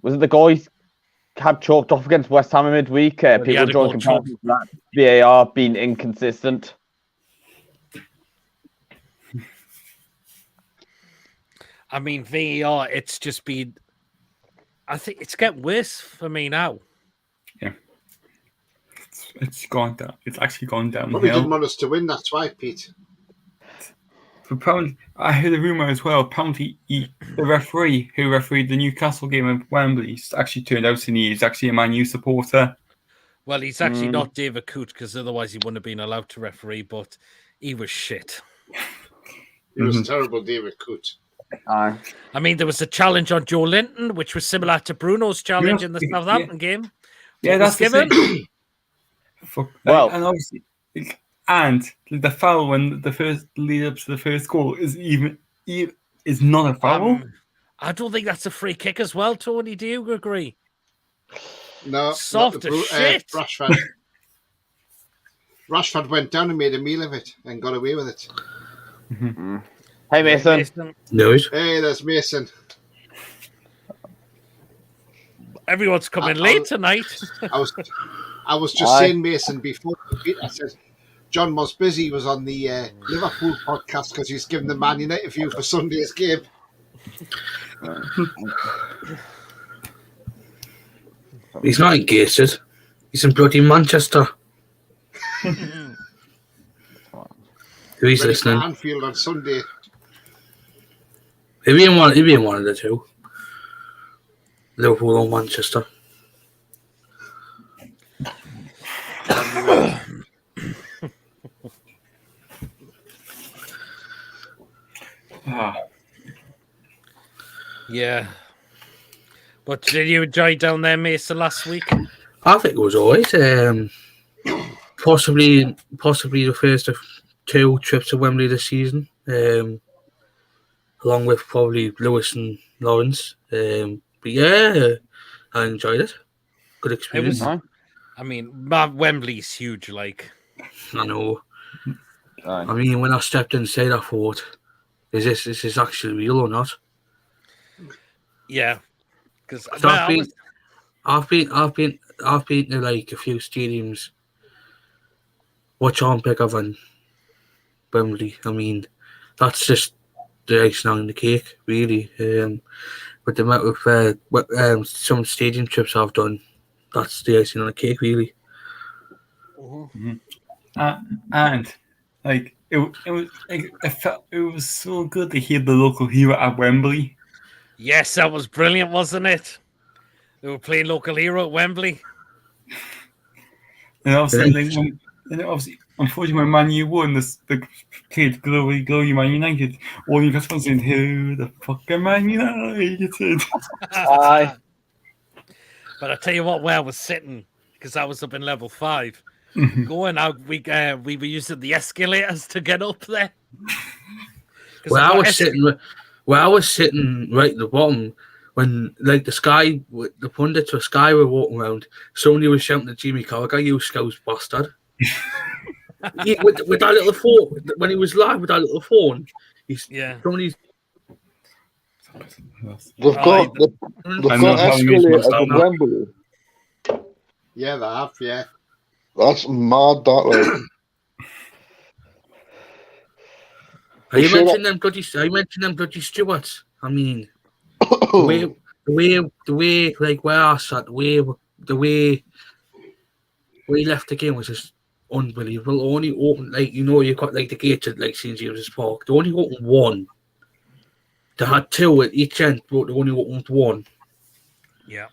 was it the goal he had chalked off against West Ham in midweek? he People had a drawing goal comparisons to that VAR being inconsistent. I mean, VAR, it's just been. I think it's getting worse for me now. Yeah. It's gone down. It's actually gone Probably didn't downhill. want us to win, that's why, Pete. Apparently, I heard a rumor as well. Apparently, the referee who refereed the Newcastle game at Wembley actually turned out to be he's actually a Man U supporter. Well, he's actually not David Coote because otherwise he wouldn't have been allowed to referee, but he was shit. He was terrible, David Coote. Aye. I mean, there was a challenge on Joe Linton, which was similar to Bruno's challenge in the Southampton game. Yeah, What that's was the given. thing. Well- and obviously, and the foul when the first lead up to the first goal is not a foul. I don't think that's a free kick as well, Tony. Do you agree? No, Soft as shit. Rashford went down and made a meal of it and got away with it. Hey, Mason. No, Hey, there's Mason. Everyone's coming late tonight. I was just saying, Mason, before I said John was busy. He was on the Liverpool podcast because he's given the Man United view for Sunday's game. he's not engaged. He's in bloody Manchester. Who's Ready for listening? Anfield on Sunday. He'll be in one of the two. Liverpool or Manchester. Yeah. But did you enjoy down there, Mason, last week? I think it was alright. Possibly the first of two trips to Wembley this season. Along with probably Lewis and Lawrence. But yeah, I enjoyed it. Good experience. I mean, Wembley's huge, like. I know. I mean, when I stepped inside, I thought, "Is this actually real or not?" Yeah, because I've been to like a few stadiums, which aren't bigger than Wembley. I mean, that's just the icing on the cake, really. But the amount of some stadium trips I've done, that's the icing on the cake, really. And like it was so good to hear the local hero at Wembley. Yes, that was brilliant, wasn't it? They were playing local hero at Wembley. And obviously, unfortunately, when Man U won, the kid glory Man United, all you guys were saying, "Who the fuck are Man United?" Aye. But I tell you what, where I was sitting, because I was up in level 5, going out, we were using the escalators to get up there. Well, I was sitting right at the bottom when, like, the pundits were Sky were walking around. Somebody was shouting at Jimmy Carragher, "You scouse bastard!" with that little phone when he was live with that little phone. Somebody's. They've got escalators at Wembley. Yeah, they have. Yeah, That's mad. That like. Are you mentioning them bloody stewards? I mean, the way, like where I sat, the way we left the game was just unbelievable. Only open, like, you've got like the gates at like St James's Park. They only opened one, They had 2 at each end, but they only opened 1. Yeah.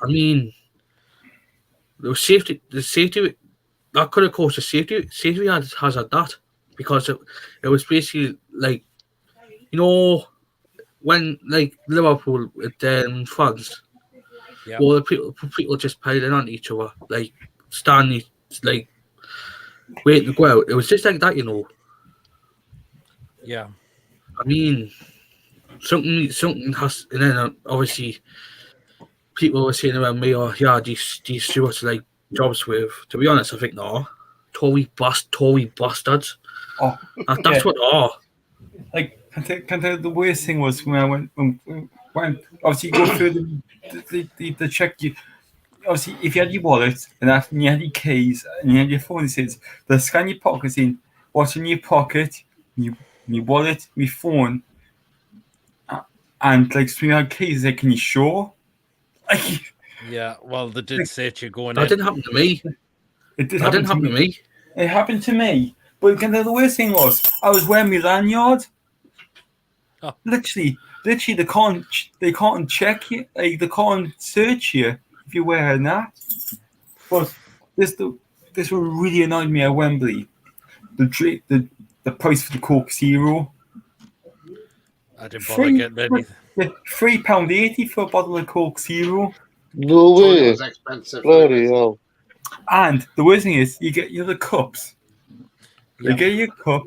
I mean, the safety that could have caused a safety hazard that, because it was basically like, you know, when like Liverpool with fans, Yeah. well, people just piling on each other, like standing, like waiting to go out. It was just like that, you know. Yeah. I mean, something has, and then obviously people were saying around me, "Oh, yeah, these stewards are like jobs with." To be honest, I think no, Tory bastards. Oh, That's yeah. what they are. Like, can tell the worst thing was when I when obviously you go through the check. You obviously, if you had your wallet and after you had your keys and you had your phone, it says they scan your pockets in. What's in your pocket? Your wallet, your phone, and like so you had keys. Like, can you show? Like, Yeah. Well, they did Like- say you're going That in. didn't happen to me. it did That happen didn't happen to me. It happened to me. But can tell the worst thing was I was wearing my lanyard. Oh. Literally, they can't check you. Like, they can't search you if you're wearing that. But this what really annoyed me at Wembley. The price for the Coke Zero. I didn't bother getting anything. £3.80 for a bottle of Coke Zero. No Told it way. was expensive. Bloody hell. And the worst thing is you get the cups. They Yeah. get your cup,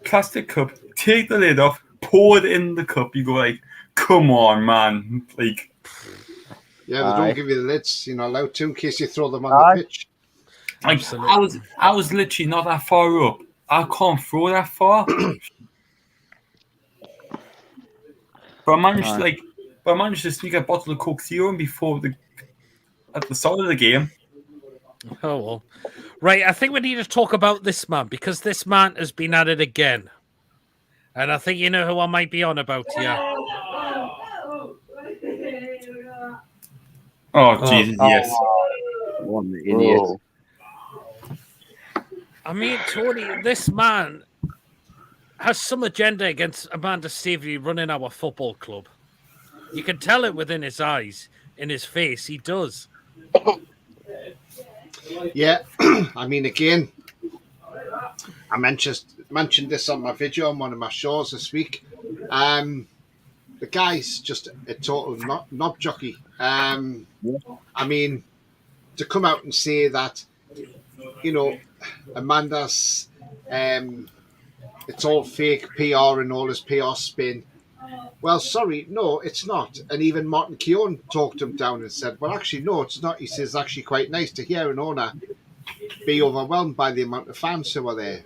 plastic cup, take the lid off, pour it in the cup. You go like, come on, man. Like, Yeah, they Aye. don't give you the lids. You're not allowed to in case you throw them on Aye. the pitch. Absolutely. I was literally not that far up. I can't throw that far. But I managed to sneak a bottle of Coke Zero in at the start of the game. Oh well. Right, I think we need to talk about this man because this man has been at it again. And I think you know who I might be on about here. Oh, Jesus, yes. One idiot. Oh. I mean, Tony, this man has some agenda against Amanda Staveley running our football club. You can tell it within his eyes, in his face. He does. Yeah, I mean, again, I mentioned this on my video on one of my shows this week. The guy's just a total knob jockey. I mean, to come out and say that, you know, Amanda's, it's all fake PR and all this PR spin. Well, sorry, no, it's not. And even Martin Keown talked him down and said, well, actually, no, it's not. He says, actually quite nice to hear an owner be overwhelmed by the amount of fans who are there.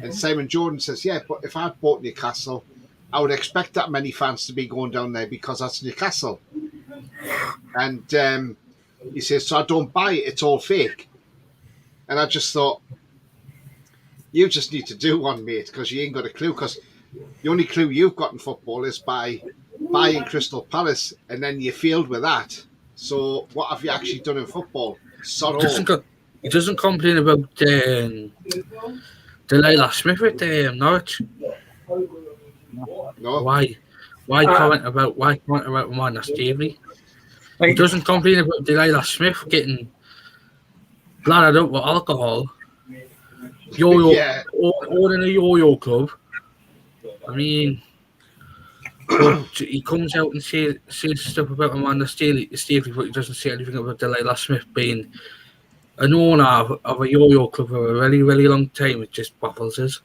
And Simon Jordan says, yeah, but if I'd bought Newcastle, I would expect that many fans to be going down there because that's Newcastle. And he says, so I don't buy it. It's all fake. And I just thought, you just need to do one, mate, because you ain't got a clue. Because the only clue you've got in football is by buying Crystal Palace, and then you failed with that. So what have you actually done in football? Sod all. He doesn't complain about Delilah Smith at Norwich. No, Why comment about Amanda Staveley? He Like, doesn't complain about Delilah Smith getting bladdered up with alcohol. Yeah. Owning a yo-yo club. I mean, but he comes out and says stuff about Amanda Staveley, but he doesn't say anything about Delilah Smith being an owner of a yo-yo club for a really, really long time. It just baffles us.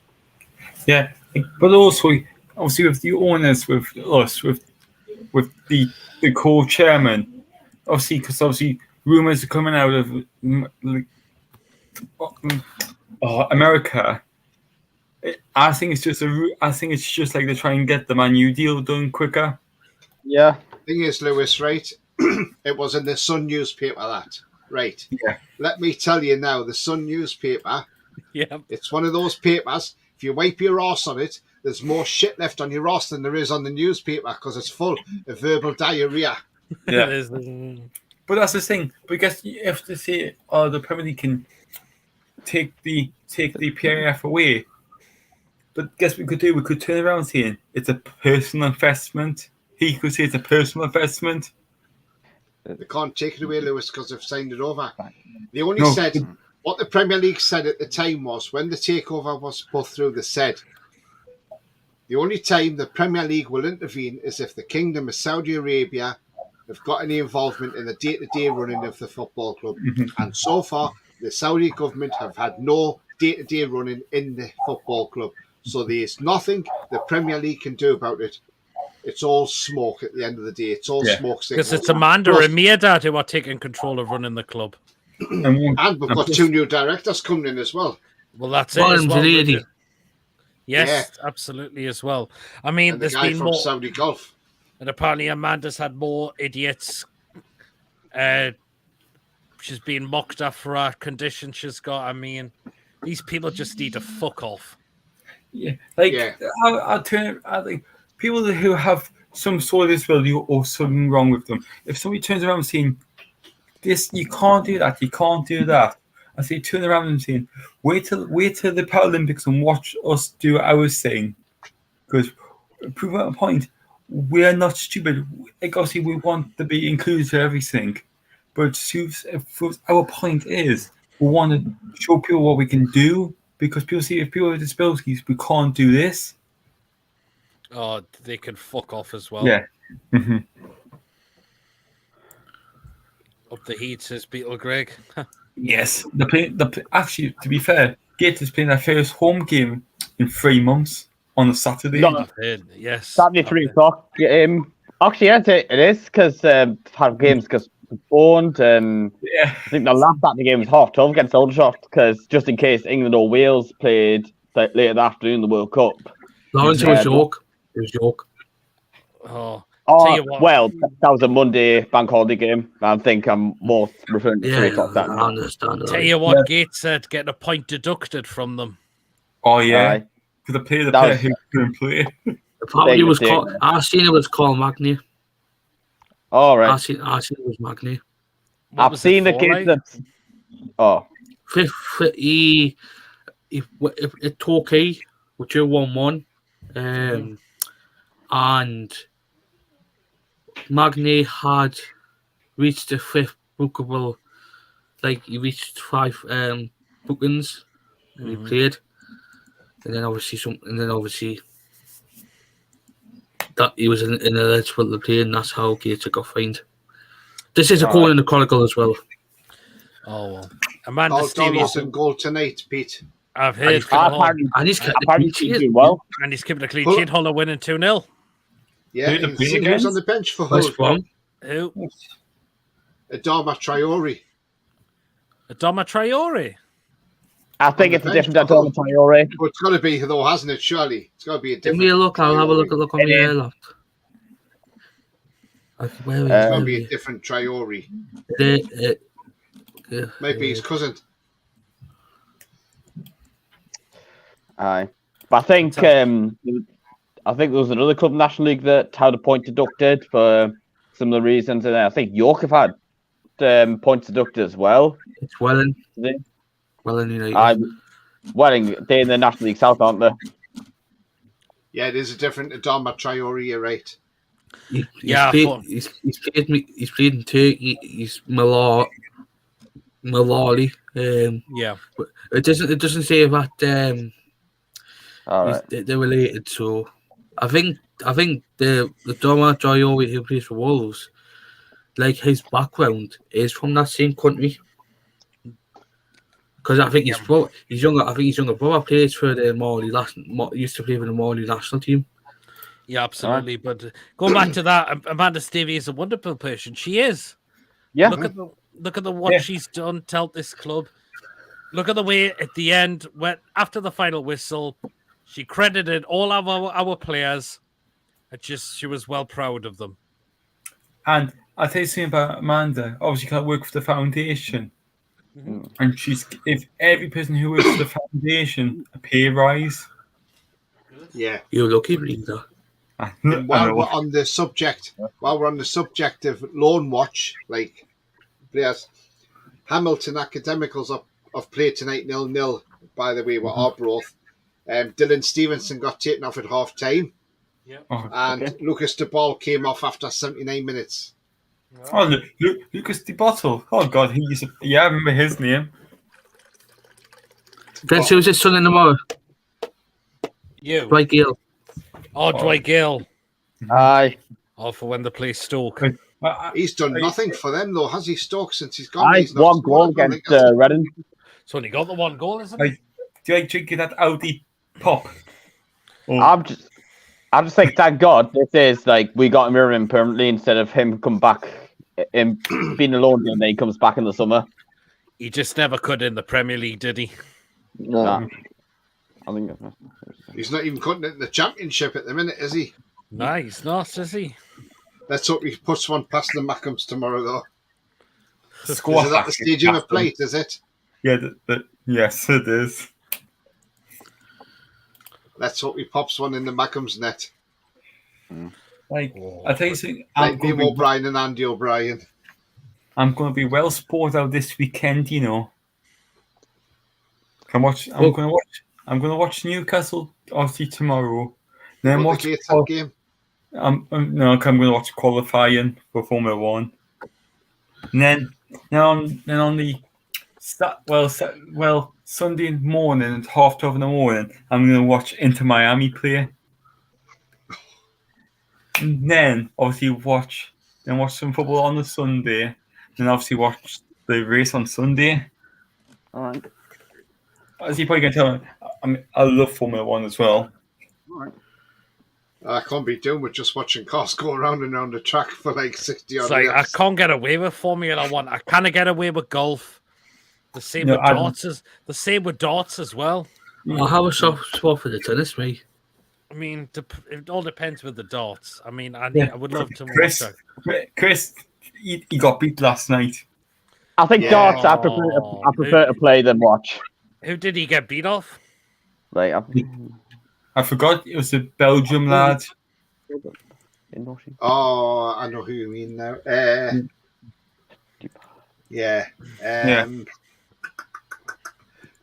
yeah, but also, obviously, with the owners, with us, with the co-chairman, obviously, because obviously rumors are coming out of America. I think it's just like they're trying to get the Man U deal done quicker. Yeah. Thing is, Lewis, right? It was in the Sun newspaper, that. Right. Yeah. Let me tell you now, the Sun newspaper, Yeah. it's one of those papers, if you wipe your arse on it, there's more shit left on your arse than there is on the newspaper because it's full of verbal diarrhea. Yeah. It is. But that's the thing. But I guess you have to say, the Premier League can take the PIF away. But guess what we could do? We could turn around saying it's a personal investment. He could say it's a personal investment. They can't take it away, Lewis, because they've signed it over. They only No. said what the Premier League said at the time was when the takeover was put through. They said the only time the Premier League will intervene is if the Kingdom of Saudi Arabia have got any involvement in the day-to-day running of the football club. And so far, the Saudi government have had no day-to-day running in the football club. So there's nothing the Premier League can do about it. It's all smoke at the end of the day. It's all smoke signals. Because it's Amanda and Miedad who are taking control of running the club. And we've got 2 new directors coming in as well. Well, that's it as well. lady. Yes, absolutely as well. I mean, And the there's guy been from more, Saudi Gulf. and apparently Amanda's had more idiots. She's been mocked up for her condition she's got. I mean, these people just need to fuck off. Yeah, like I'll turn. I think people who have some sort of disability or something wrong with them. If somebody turns around saying, "This, you can't do that. You can't do that," I say, turn around and saying, "Wait till the Paralympics and watch us do our thing," because prove at a point we're not stupid. Like, obviously, we want to be included for everything, but our point is we want to show people what we can do. Because people see if people with disabilities, we can't do this. Oh, they can fuck off as well. Yeah. Mm-hmm. Up the heat, says Beetle Greg. Yes. Actually, to be fair, Gators playing their first home game in 3 months on a Saturday. No. Yes. Saturday 3 o'clock. Actually, yes, it is because have games because postponed. I think the last Saturday game was 12:30 against Aldershot because just in case England or Wales played later in the afternoon in the World Cup. Lawrence, it was York. It was York. Oh, well, that was a Monday bank holiday game. I think I'm more referring to 3 o'clock Saturday. I understand. Tell you what, Gates said, getting a point deducted from them. Oh yeah, because the player who couldn't play. Apparently, it was called. I seen it was called Magni. All right. I seen it was Magni. I've seen the kids that. Oh. It Torquay, which are 1-1, and Magni had reached the 5th bookable. Like he reached 5 bookings, and he played, and then obviously that he was ineligible to play, and that's how Gator got fined. This is a goal in the Chronicle as well. Oh well. Amanda Donaldson goal tonight, Pete. I've heard. And he's kept the clean sheet. Well. And he's keeping a clean sheet. Hull are winning 2-0. Yeah, he was on the bench for Hull. Who? Adama Traore. Adama Traore. I think it's a different Adama Traore. But it's got to be, though, hasn't it? Surely it's got to be a different. Give me a look. I'll have a look on the airlock. It's got to be a different Traore. Maybe his cousin. Aye, but I think there was another club in the National League that had a point deducted for similar reasons, and I think York have had points deducted as well. It's Welling. United. Welling, they're in the National League South, aren't they? Yeah, it is a different Adama Traore. You're right. He's played in Turkey. He's Malali. Yeah, but it doesn't say that. All right. They're related, so I think the Doma Traore who plays for Wolves, like his background is from that same country. Because I think his younger brother plays for the Mali used to play for the Mali national team. Yeah, absolutely. Right. But going back to that, Amanda Stevie is a wonderful person. She is. Yeah. Look at what she's done to help this club. Look at the way at the end, when after the final whistle, she credited all of our players. She was well proud of them. And I'll tell you something about Amanda. Obviously, can't work for the foundation. Mm-hmm. And if every person who works for the foundation a pay rise. Yeah. You're lucky, Rita. While we're on the subject of loan watch, like players, Hamilton Academicals have played tonight 0-0. By the way, with Arbroath. Dylan Stevenson got taken off at half time, Oh, and Lucas De Ball came off after 79 minutes. Lucas De Bottle. Oh God, I remember his name. Guess who's his son in tomorrow? You. Dwight Gale. Oh, Dwight Gale. Aye. Oh, for when they play Stoke. He's done nothing for them, though, has he, Stoke, since he's gone? Aye, He's not one scored, goal I don't against think, has he? Reading. It's only got the one goal, isn't it? Do you drink that Audi pop? Oh, I'm just like, thank God this is like we got him here permanently instead of him come back in being alone and then he comes back in the summer. He just never could in the Premier League, did he? No. Nah. I think He's not even cutting it in the Championship at the minute, is he? No, he's not, is he? Let's hope he puts one past the Mackhams tomorrow, though. score Is it at the Stadium of Plate, is it? Yeah, yes, it is. Let's hope he pops one in the Mackhams net. Like, Oh, I tell you something, Like Liam O'Brien and Andy O'Brien. I'm going to be well sport out this weekend. You know, I'm going to watch Newcastle obviously tomorrow. Then What watch. the Gateshead game? I'm going to watch qualifying for Formula One. And then on the Sunday morning at 12:30 in the morning, I'm going to watch Inter Miami play. And then obviously watch some football on the Sunday. Then obviously watch the race on Sunday. all right. As you probably can tell, I love Formula One as well. All right. I can't be doing with just watching cars go around and around the track for like 60 It's odd like, years. I can't get away with Formula One. I kind of get away with golf. The same No, with darts. The same with darts as well. I have a soft spot for the tennis, mate. I mean, it all depends with the darts. I mean, I would love to Chris, watch that. Chris, he got beat last night. I think Yeah. darts I prefer to play than watch. Who did he get beat off? Like I forgot it was a Belgium lad. Oh, I know who you mean now. Yeah. Yeah.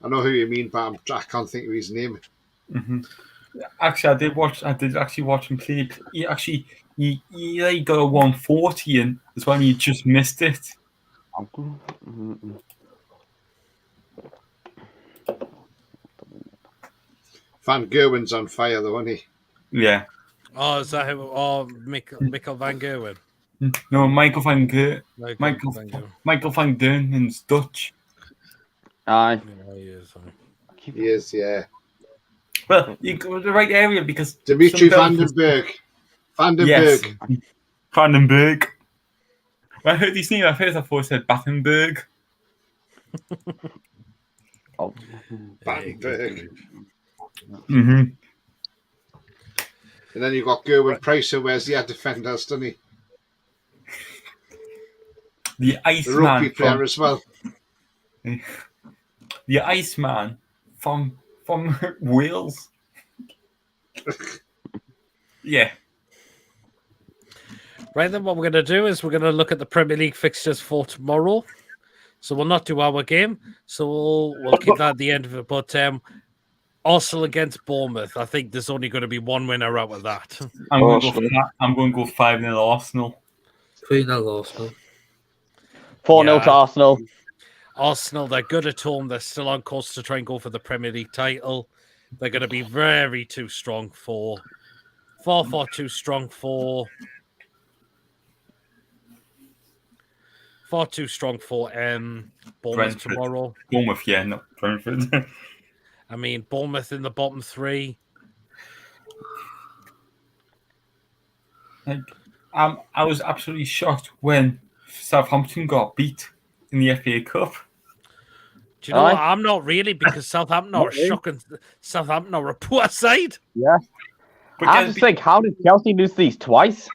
I know who you mean, but I can't think of his name. Mm-hmm. Actually, I did actually watch him play. He got a 140 and as well. He just missed it. Van Gerwen's on fire, though, isn't he? Yeah. Oh, is that who? Oh, Mikkel van Gerwen. No, Michael van Gerwen. Michael van Gerwen. Michael van Gerwen's Dutch. aye. Yeah, he is. He is, yeah. Well, you go to the right area because Dimitri some Vandenberg. Yes, Vandenberg. Vandenberg. When I heard his name, I thought it said Battenberg. Oh. Vandenberg. Mm-hmm. And then you've got Gerwin Price, who wears the defenders, doesn't he? The The Iceman. rugby player as well. The Iceman from Wales. Yeah. Right then, what we're going to do is we're going to look at the Premier League fixtures for tomorrow. So we'll not do our game. So we'll keep that at the end of it. But Arsenal against Bournemouth. I think there's only going to be one winner out of that. I'm going to go 5-0 Arsenal. 3-0 Arsenal. 4-0 to Arsenal. Arsenal, they're good at home. They're still on course to try and go for the Premier League title. They're going to be very too strong for... Far too strong for... Far too strong for Bournemouth Brentford. tomorrow. Bournemouth, yeah, not Brentford. I mean, Bournemouth in the bottom three. Like, I was absolutely shocked when Southampton got beat in the FA Cup. Do you know what? I'm not really, because Southampton are shocking. Southampton are a poor side. Yeah. But I just think, how did Chelsea lose these twice?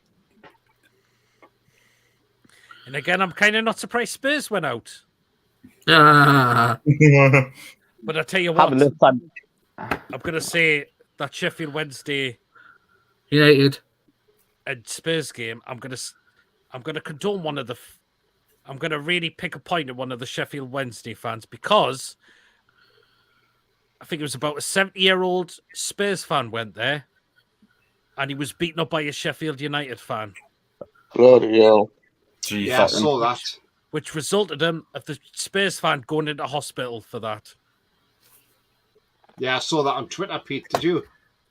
And again, I'm kind of not surprised Spurs went out. Ah, But I tell you Having what, this time. I'm going to say that Sheffield Wednesday United. and Spurs game, I'm going to condone one of the... I'm going to really pick a point at one of the Sheffield Wednesday fans, because I think it was about a 70-year-old Spurs fan went there, and he was beaten up by a Sheffield United fan, Bloody hell. Jeez. Yeah, I saw that. which resulted in the Spurs fan going into hospital for that. Yeah, I saw that on Twitter, Pete. Did you?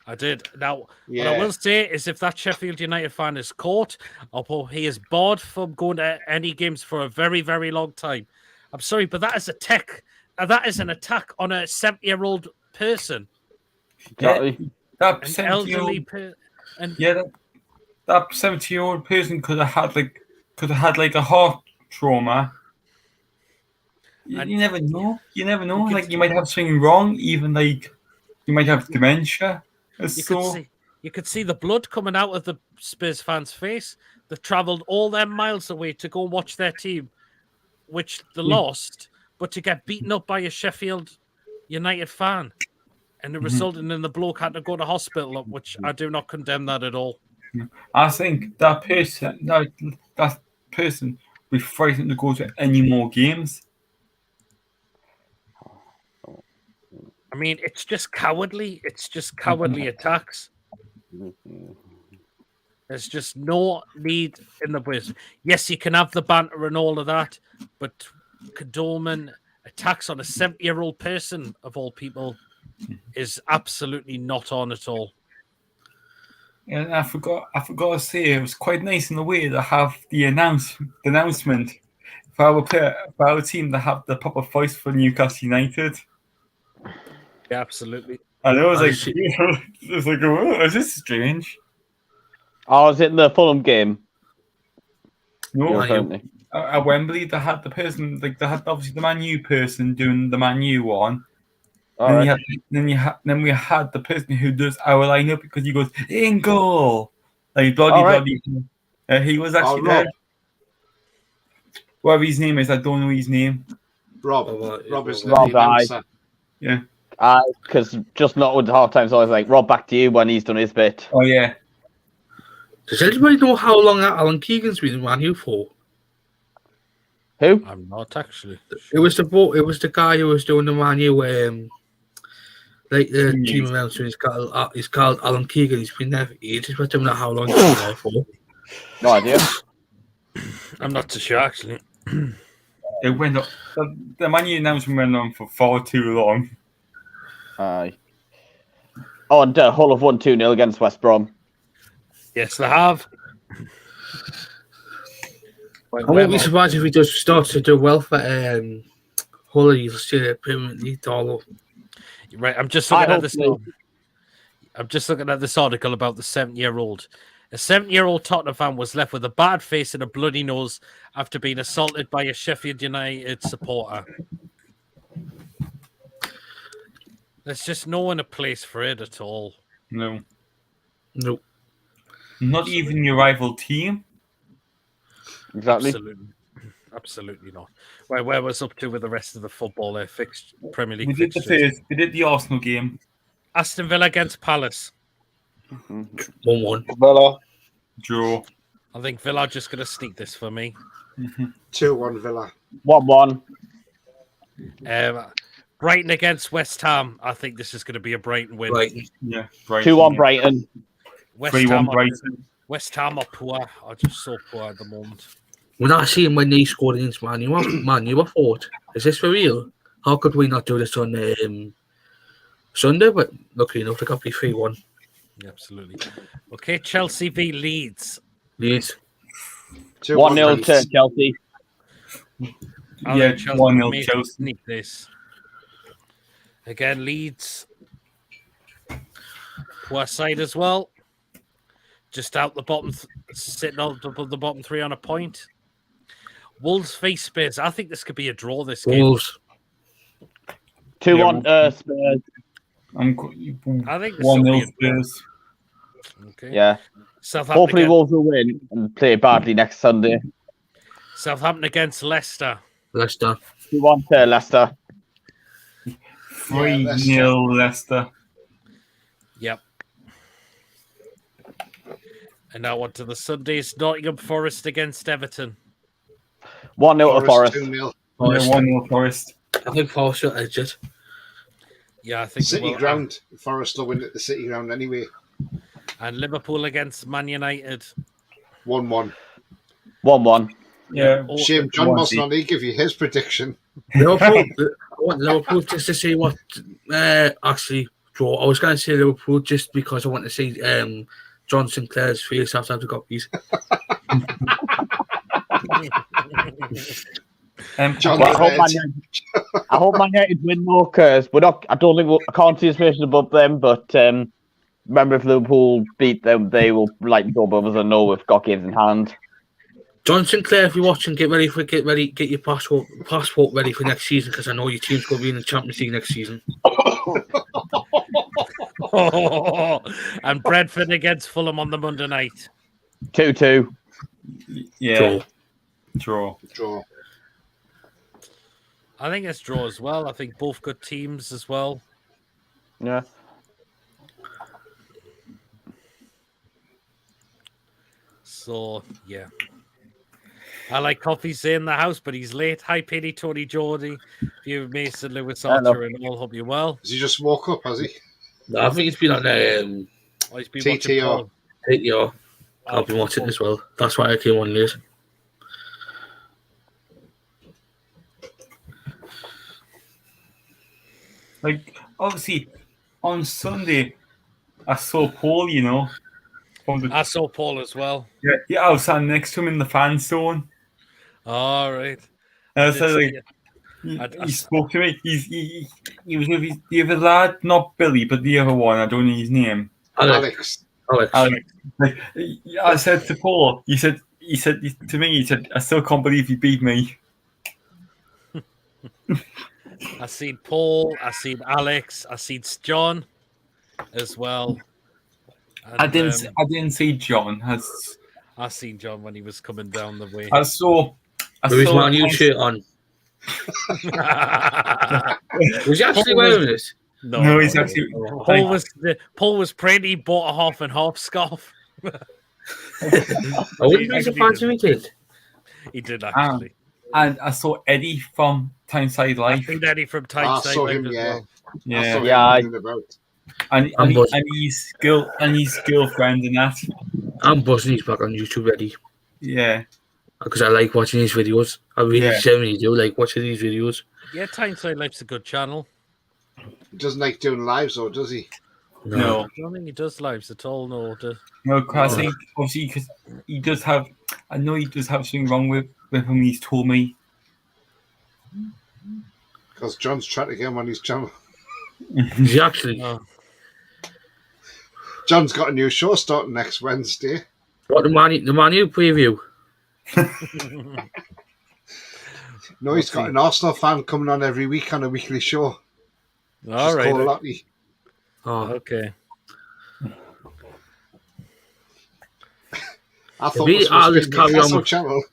I did. Now, Yeah. what I will say is if that Sheffield United fan is caught, or he is barred from going to any games for a very, very long time. I'm sorry, but that is that is an attack on a 70-year-old person, Exactly. That an 70-year-old, elderly person. And yeah, that 70-year-old person could have had like a heart trauma. And You never know. You never know. you could- Like you might have something wrong. Even like you might have dementia. you could see the blood coming out of the Spurs fan's face. They've travelled all them miles away to go and watch their team, which they lost, but to get beaten up by a Sheffield United fan. And it resulted in the bloke had to go to hospital, which I do not condemn that at all. I think that person would be frightened to go to any more games. I mean, it's just cowardly. It's just cowardly attacks. There's just no need in the place. Yes, you can have the banter and all of that, but condoning attacks on a 70-year-old person, of all people, is absolutely not on at all. And I forgot to say it was quite nice in the way to have the announcement for our team to have the proper voice for Newcastle United. Yeah, absolutely. And it was I like, see. it was like, oh, is this strange? Oh, was it in the Fulham game? No, You're I- currently. at Wembley they had the person, like they had obviously the Man U person doing the Man U one. All Then, right. then we had the person who does our lineup because he goes in goal, like All right. he was actually Rob. there. Whatever his name is, I don't know his name. Rob. Oh, Rob is Rob, the announcer. Yeah. Because just not with half time, so I was like, Rob, back to you when he's done his bit. Oh yeah. Does anybody know how long Alan Keegan's been in Man U for? Who? I'm not actually. It was the guy who was doing the Man U like the Team team news. announcement. He's called Alan Keegan. He's been there for ages. I don't know how long he's been there for. No idea. I'm not too sure actually. It went up. The Man U announcement went on for far too long. Aye. Oh, and Hull have won 2-0 against West Brom. Yes, they have. I won't be surprised if he does start to do well for Hull. You'll see a Premier League dollar. Right, I'm just I looking at hope this. so. I'm just looking at this article about the 70-year-old. A 70-year-old Tottenham fan was left with a bad face and a bloody nose after being assaulted by a Sheffield United supporter. There's just no one a place for it at all. No, Nope. not even your rival team. Exactly. Absolutely not. Where was up to with the rest of the football fixed Premier League We did fixtures? we did the Arsenal game. Aston Villa against Palace. 1-1. Villa. Draw. I think Villa are just going to sneak this for me. 2-1 Villa. 1-1. Brighton against West Ham. I think this is going to be a Brighton win. Right. Yeah. Brighton. 2-1 Brighton. West 3-1 Ham, Brighton. Are poor. Are just so poor at the moment. We're not seeing when they scored against Man U. I thought, is this for real? How could we not do this on Sunday? But luckily enough, they got be 3-1. Yeah, absolutely. Okay, Chelsea v Leeds. Leeds. 1-0 Leeds. to Chelsea. I Yeah, think Chelsea 1-0 may Chelsea. sneak this. Again, Leeds. Poor side as well. Just out the bottom, sitting on the bottom three on a point. Wolves face Spurs. I think this could be a draw. This game. Wolves. 2-1 Spurs. I think this will be 1-0 a draw. Spurs. Okay. Yeah. Southampton Hopefully against, Wolves will win and play badly next Sunday. Southampton against Leicester. Leicester. 2-1 to Leicester. 3-0 Leicester. Yep. And now on to the Sundays. Nottingham Forest against Everton. 1-0 to Forest. 2-0. Yeah, 1-0 Forest. I think Forest will edge it. Yeah, I think they City will. ground. Forest will win at the City ground anyway. And Liverpool against Man United. 1-1. 1-1. Yeah. Oh, Shame John One wasn't seat. on. He give you his prediction. Liverpool. I want Liverpool just to see what. Actually, draw. I was going to say Liverpool just because I want to see John Sinclair's face after the copies. John Well, Sinclair. I hope Man United win though, because we're not. I don't think I can't see us finishing above them. But remember, if Liverpool beat them, they will like go above us. I know we've got games in hand. John Sinclair, if you're watching, get your passport ready for next season because I know your team's going to be in the Champions League next season. And Brentford against Fulham on the Monday night. 2-2. Yeah. Draw. I think it's draw as well. I think both good teams as well. Yeah. So, yeah. I like Coffee's in the house, but he's late. Hi, Penny, Tony, Geordie, you, Mason, Lewis, Archer, and all. Hope you're well. Has he just woke up, has he? No, I think it's been on Oh, he's been watching TTR. Paul. TTR. I've been watching as well. That's why I came on late. Like, obviously, on Sunday, I saw Paul, you know. I saw Paul as well. Yeah, I was sat next to him in the fan zone. All right. And I did said, see like, it. he spoke to me. He was with the other lad, not Billy, but the other one. I don't know his name. Alex. Like, I said to Paul, he said to me, he said, I still can't believe he beat me. I seen Paul, I seen Alex, I seen John as well. And, I didn't see John. I seen John when he was coming down the way. I saw With his Man U shirt on. Was he actually wearing it? No, he's actually. Paul was praying he bought a half and half scarf. I wouldn't be surprised if he did. He did actually. And I saw Eddie from Tyneside Life. I seen Eddie from Tyneside saw Life him, as yeah. well. Yeah. And his girlfriend and that. I'm buzzing he's back on YouTube ready. Yeah. Because I like watching his videos. I really genuinely do like watching these videos. Yeah, Tyneside Life's a good channel. He doesn't like doing lives, or does he? No. I don't think he does lives at all, no. No, because I think, obviously, because he does have, I know he does have something wrong with him, he's told me. Because John's trying to get him on his channel. He actually. John's got a new show starting next Wednesday. What, the Man U preview? No, he's got an Arsenal fan coming on every week on a weekly show. All right. Lottie. Oh, okay. I thought it was supposed to be the Newcastle channel.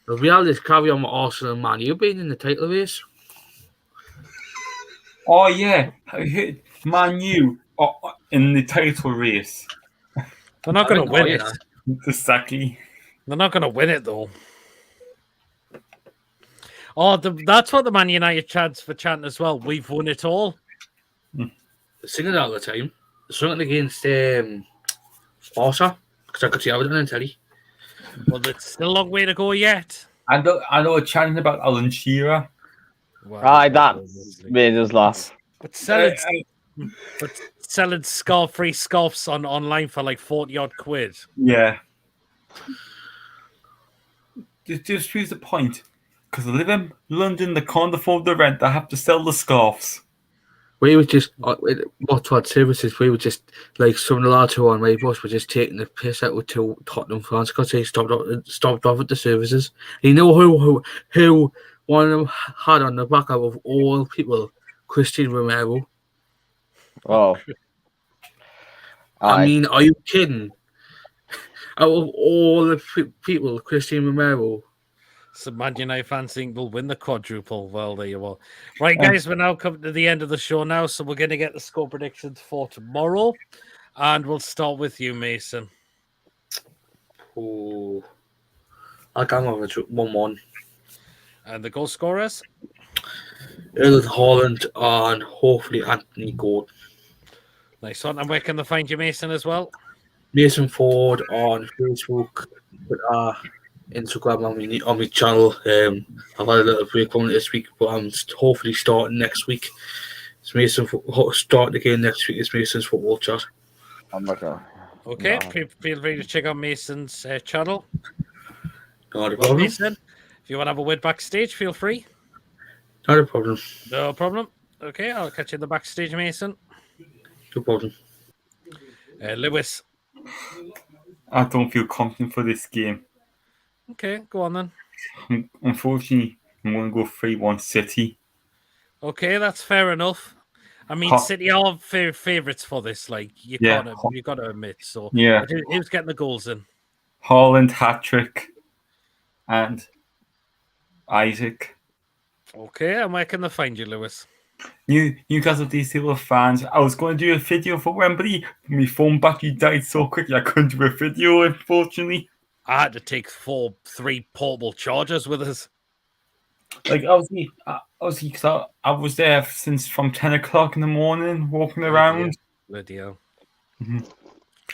There'll be all this carry on with Arsenal and Man U being in the title race. Oh, yeah. Man U in the title race. They're not going to win it. Exactly. They're not going to win it, though. Oh, that's what the Man United chants for chanting as well. We've won it all. Singing it all the time. Something against Barca, because I could see Everton on telly. Well, it's still a long way to go yet. I know chanting about Alan Shearer. Wow. Right, that made us laugh. But selling free scarves online for like 40-odd quid. Yeah. Just choose the point. Because I live in London, they can't afford the rent. They have to sell the scarves. We were just, what services, we were just, like some of the lads who were on my bus were just taking the piss out with two Tottenham fans because they stopped off at the services. You know who one of them had on the back of all people, Christian Romero. Oh. I mean, are you kidding? Out of all the people, Christian Romero. So Man United fans think we'll win the quadruple. Well, there you are. Right, guys, we're now coming to the end of the show now, so we're going to get the score predictions for tomorrow. And we'll start with you, Mason. Oh, I'll go with 1-1. And the goal scorers? Erling Haaland and hopefully Anthony Gordon. Nice one. And where can they find you, Mason, as well? Mason Ford on Facebook, Instagram, on my channel. I've had a little break on it this week, but I'm hopefully starting next week. It's Mason starting again next week. It's Mason's Football Chat. I'm not gonna. Okay, No. feel free to check out Mason's channel. Not a Well, problem. Mason, if you want to have a word backstage, feel free. Not a problem. No problem. Okay, I'll catch you in the backstage, Mason. No problem. Lewis. I don't feel confident for this game. Okay, go on then. Unfortunately, I'm going to go 3-1 City. Okay, that's fair enough. I mean, Ha- City are favourites for this. Like you Yeah. got to admit. So Yeah. but who's getting the goals in? Haaland hat-trick and Isaac. Okay, and where can they find you, Lewis? Newcastle DC were fans. I was going to do a video for Wembley, but my phone battery died so quickly I couldn't do a video, unfortunately. I had to take 3 portable chargers with us. Like, obviously, because I was there from 10 o'clock in the morning, walking around. Bloody hell.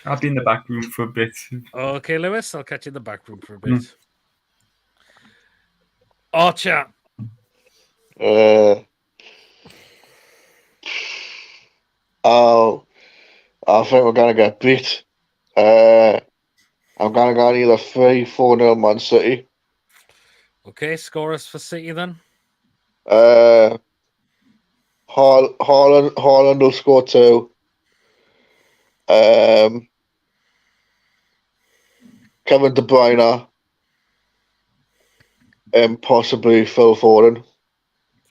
I'll be in the back room for a bit. Okay, Lewis, I'll catch you in the back room for a bit. Archer. I think we're gonna get beat. I'm gonna go either 3-4-0 Man City. Okay, scorers for City then. Haaland will score 2. Kevin De Bruyne, and possibly Phil Foden.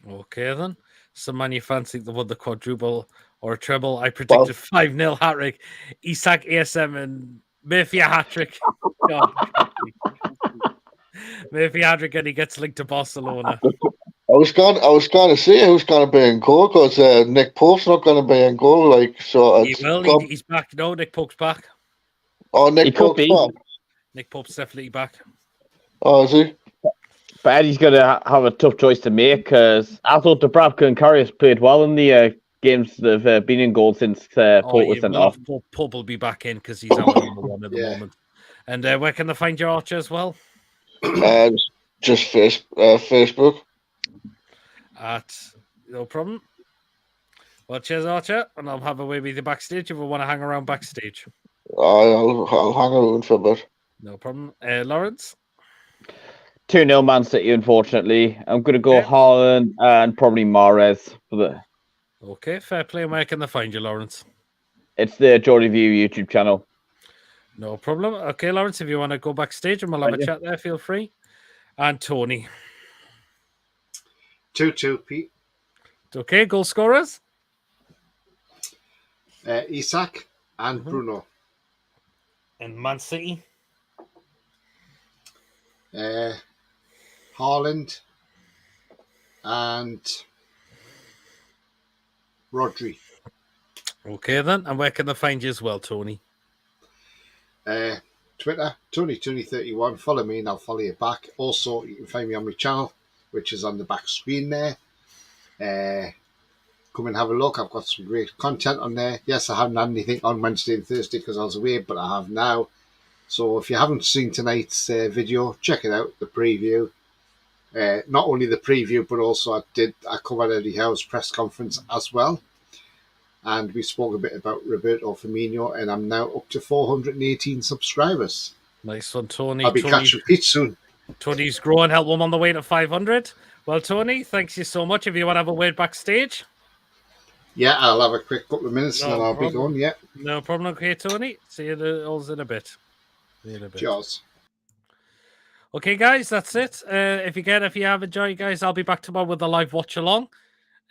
Okay then. Some man you fancy the won the quadruple or a treble. I predicted 5-0 hat-trick. Isak, ASM, and Murphy a hat-trick. Murphy hat-trick and he gets linked to Barcelona. I was going to say who's going to be in goal because Nick Pope's not going to be in goal. Like so, He will. He's back. No, Nick Pope's back. Oh, Nick Pope's back. Nick Pope's definitely back. Oh, is he? But Eddie's going to have a tough choice to make because I thought Dubravka and Karius played well in the games that have been in goal since Pope was sent off. Pope will be back in because he's our number one at the moment. And where can they find your Archer as well? Just Facebook. No problem. Well, cheers, Archer, and I'll have a way with you backstage if we want to hang around backstage. I'll hang around for a bit. No problem. Lawrence? 2-0 Man City, unfortunately. I'm going to go Haaland and probably Mahrez for the. Okay, fair play. Where can they find you, Lawrence? It's the Geordie View YouTube channel. No problem. Okay, Lawrence, if you want to go backstage and we'll have a chat there, feel free. And Tony? 2-2, Pete. Okay, goal scorers? Isak and Bruno. And Man City? Haaland and Rodri. Okay, then. And where can they find you as well, Tony? Twitter, Tony31. Follow me and I'll follow you back. Also, you can find me on my channel, which is on the back screen there. Come and have a look. I've got some great content on there. Yes, I haven't had anything on Wednesday and Thursday because I was away, but I have now. So if you haven't seen tonight's video, check it out, the preview. Not only the preview, but also I covered Eddie Howe's press conference as well. And we spoke a bit about Roberto Firmino, and I'm now up to 418 subscribers. Nice one, Tony. I'll be catching Pete soon. Tony's growing. Help him on the way to 500. Well, Tony, thanks you so much. If you want to have a word backstage. Yeah, I'll have a quick couple of minutes and then I'll be going, yeah. No problem. Okay, Tony. See you all in a bit. Cheers. Okay, guys, that's it. If you have enjoyed, guys, I'll be back tomorrow with a live watch along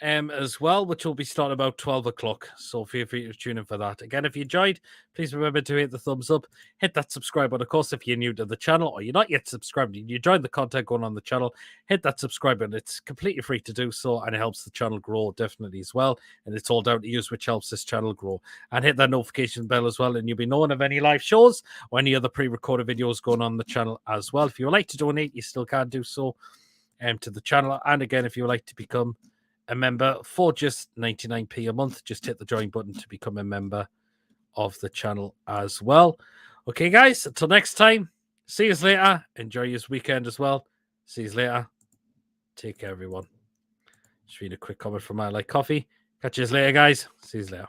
as well, which will be starting about 12 o'clock. So feel free to tune in for that. Again, if you enjoyed, please remember to hit the thumbs up, hit that subscribe button. Of course, if you're new to the channel or you're not yet subscribed, you enjoyed the content going on the channel, hit that subscribe button. It's completely free to do so, and it helps the channel grow definitely as well. And it's all down to you, which helps this channel grow. And hit that notification bell as well, and you'll be known of any live shows or any other pre-recorded videos going on the channel as well. If you would like to donate, you still can do so to the channel. And again, if you would like to become a member for just 99p a month. Just hit the join button to become a member of the channel as well. Okay, guys, until next time, see you later. Enjoy your weekend as well. See you later. Take care, everyone. Just read a quick comment from I Like Coffee. Catch you later, guys. See you later.